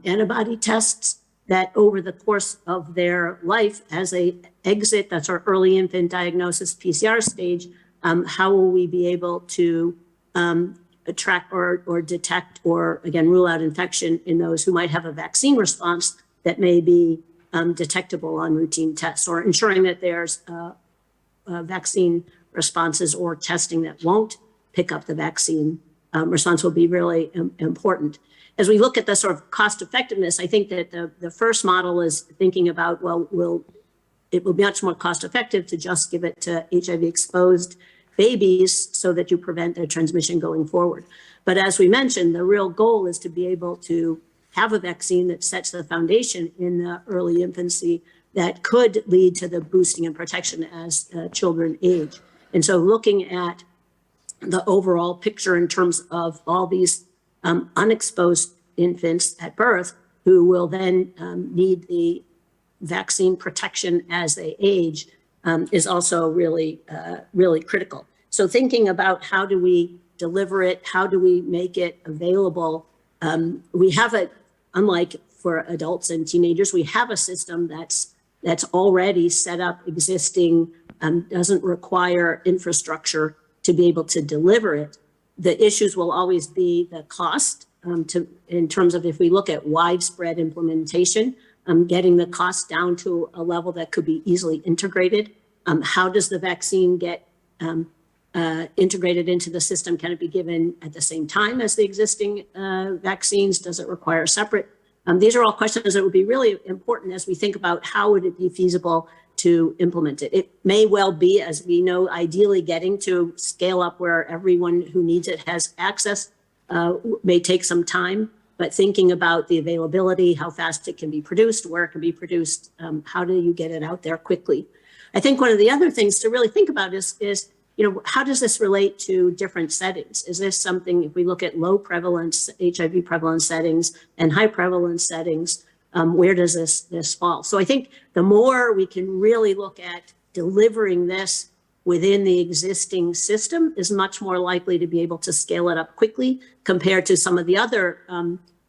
antibody tests that over the course of their life as they exit, that's our early infant diagnosis PCR stage, how will we be able to track or detect or again rule out infection in those who might have a vaccine response that may be detectable on routine tests, or ensuring that there's vaccine responses or testing that won't pick up the vaccine response will be really important. As we look at the sort of cost effectiveness, I think that the first model is thinking about, it will be much more cost effective to just give it to HIV exposed babies so that you prevent their transmission going forward. But as we mentioned, the real goal is to be able to have a vaccine that sets the foundation in the early infancy that could lead to the boosting and protection as children age. And so looking at the overall picture in terms of all these unexposed infants at birth who will then need the vaccine protection as they age is also really, really critical. So thinking about how do we deliver it, how do we make it available, we have a, unlike for adults and teenagers, we have a system that's already set up, existing, doesn't require infrastructure to be able to deliver it. The issues will always be the cost in terms of if we look at widespread implementation, getting the cost down to a level that could be easily integrated. How does the vaccine get integrated into the system? Can it be given at the same time as the existing vaccines? Does it require separate? These are all questions that would be really important as we think about how would it be feasible to implement it. It may well be, as we know, ideally getting to scale up where everyone who needs it has access may take some time, but thinking about the availability, how fast it can be produced, where it can be produced, how do you get it out there quickly? I think one of the other things to really think about is how does this relate to different settings? Is this something, if we look at low prevalence HIV prevalence settings and high prevalence settings, where does this fall? So I think the more we can really look at delivering this within the existing system is much more likely to be able to scale it up quickly compared to some of the other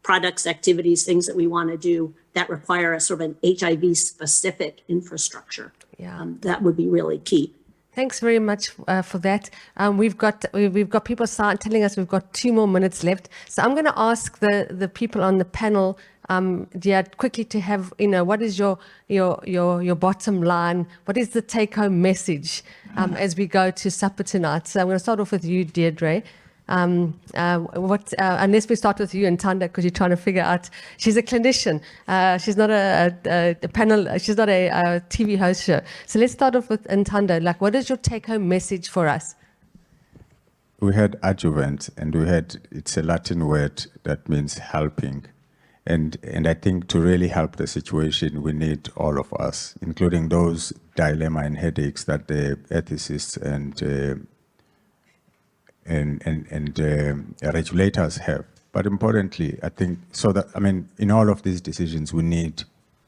products, activities, things that we want to do that require a sort of an HIV specific infrastructure. Yeah. That would be really key. Thanks very much for that. We've got people telling us we've got 2 more minutes left. So I'm going to ask the people on the panel, quickly to have, what is your bottom line? What is the take-home message as we go to supper tonight? So I'm going to start off with you, Deirdre. Unless we start with you and Tanda, because you're trying to figure out, she's a clinician. She's not a panel, she's not a TV host show. So let's start off with Ntando. Like, what is your take-home message for us? We had adjuvant, and it's a Latin word that means helping. And I think to really help the situation, we need all of us, including those dilemma and headaches that the ethicists and regulators have. But importantly, I think, in all of these decisions, we need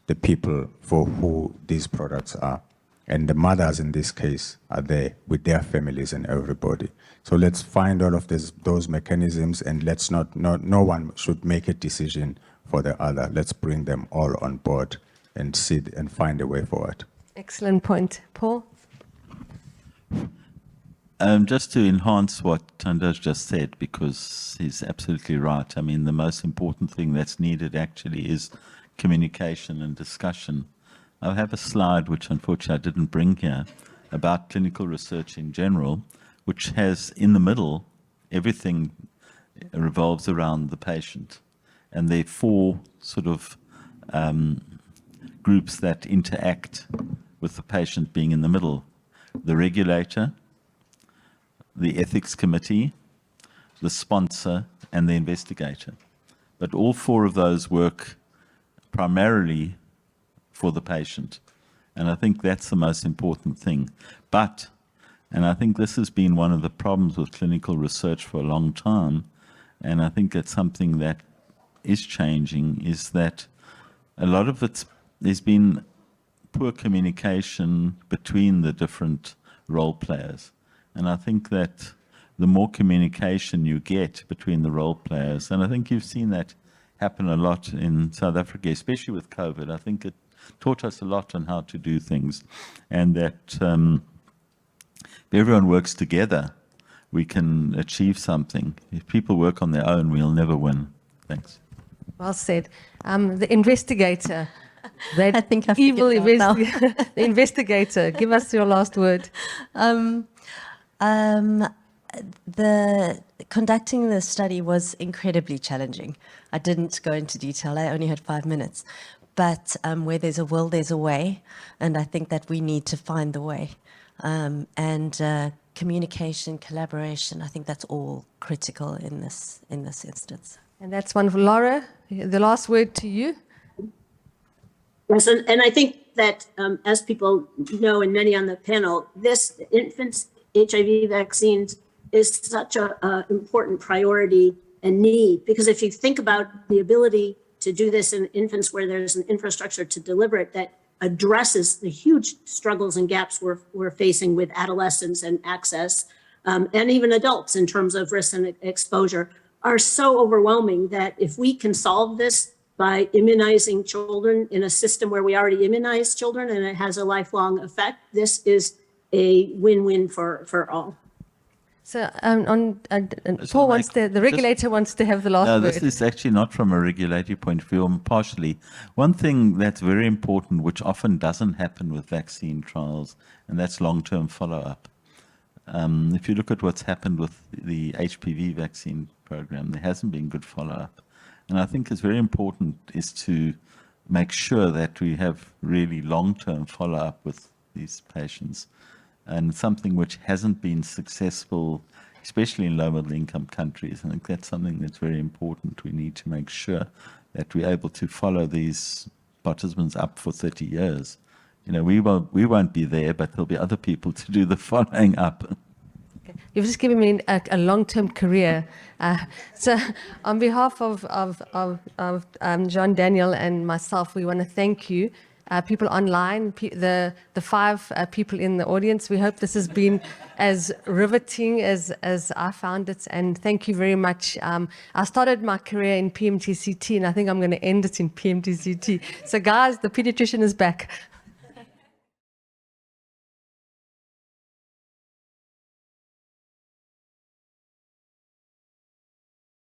the people for who these products are. And the mothers in this case are there with their families and everybody. So let's find all of those mechanisms, and let's no one should make a decision for the other. Let's bring them all on board and find a way forward. Excellent point. Paul? Just to enhance what Tanda's just said, because he's absolutely right. The most important thing that's needed actually is communication and discussion. I have a slide, which unfortunately I didn't bring here, about clinical research in general, which has in the middle, everything revolves around the patient. And there are 4 sort of groups that interact with the patient being in the middle: the regulator, the ethics committee, the sponsor, and the investigator. But all 4 of those work primarily for the patient. And I think that's the most important thing. And I think this has been one of the problems with clinical research for a long time, and I think that's something that is changing, is that a lot of there's been poor communication between the different role players. And I think that the more communication you get between the role players, and I think you've seen that happen a lot in South Africa, especially with COVID. I think it taught us a lot on how to do things, and that if everyone works together, we can achieve something. If people work on their own, we'll never win. Thanks. Well said. The investigator, that I think I evil figured it out investigator, the investigator, give us your last word. Conducting the study was incredibly challenging. I didn't go into detail. I only had 5 minutes. But where there's a will, there's a way. And I think that we need to find the way. Communication, collaboration, I think that's all critical in this instance. And that's one for Laura. The last word to you. Yes, and I think that, as people know, and many on the panel, this infants HIV vaccines is such a important priority and need, because if you think about the ability to do this in infants where there's an infrastructure to deliver it that addresses the huge struggles and gaps we're facing with adolescents and access, and even adults in terms of risk and exposure, are so overwhelming that if we can solve this by immunizing children in a system where we already immunize children and it has a lifelong effect, this is a win-win for all. So Paul wants the regulator wants to have the last word. This is actually not from a regulatory point of view, partially. One thing that's very important, which often doesn't happen with vaccine trials, and that's long-term follow-up. If you look at what's happened with the HPV vaccine program, there hasn't been good follow-up. And I think it's very important is to make sure that we have really long-term follow-up with these patients. And something which hasn't been successful, especially in low-middle income countries. I think that's something that's very important. We need to make sure that we're able to follow these participants up for 30 years. You know, we won't be there, but there'll be other people to do the following up. Okay. You've just given me a long-term career. So on behalf of Jean Daniel and myself, we want to thank you. People online, the 5 people in the audience. We hope this has been as riveting as I found it, and thank you very much. I started my career in PMTCT, and I think I'm going to end it in PMTCT. So guys, the pediatrician is back.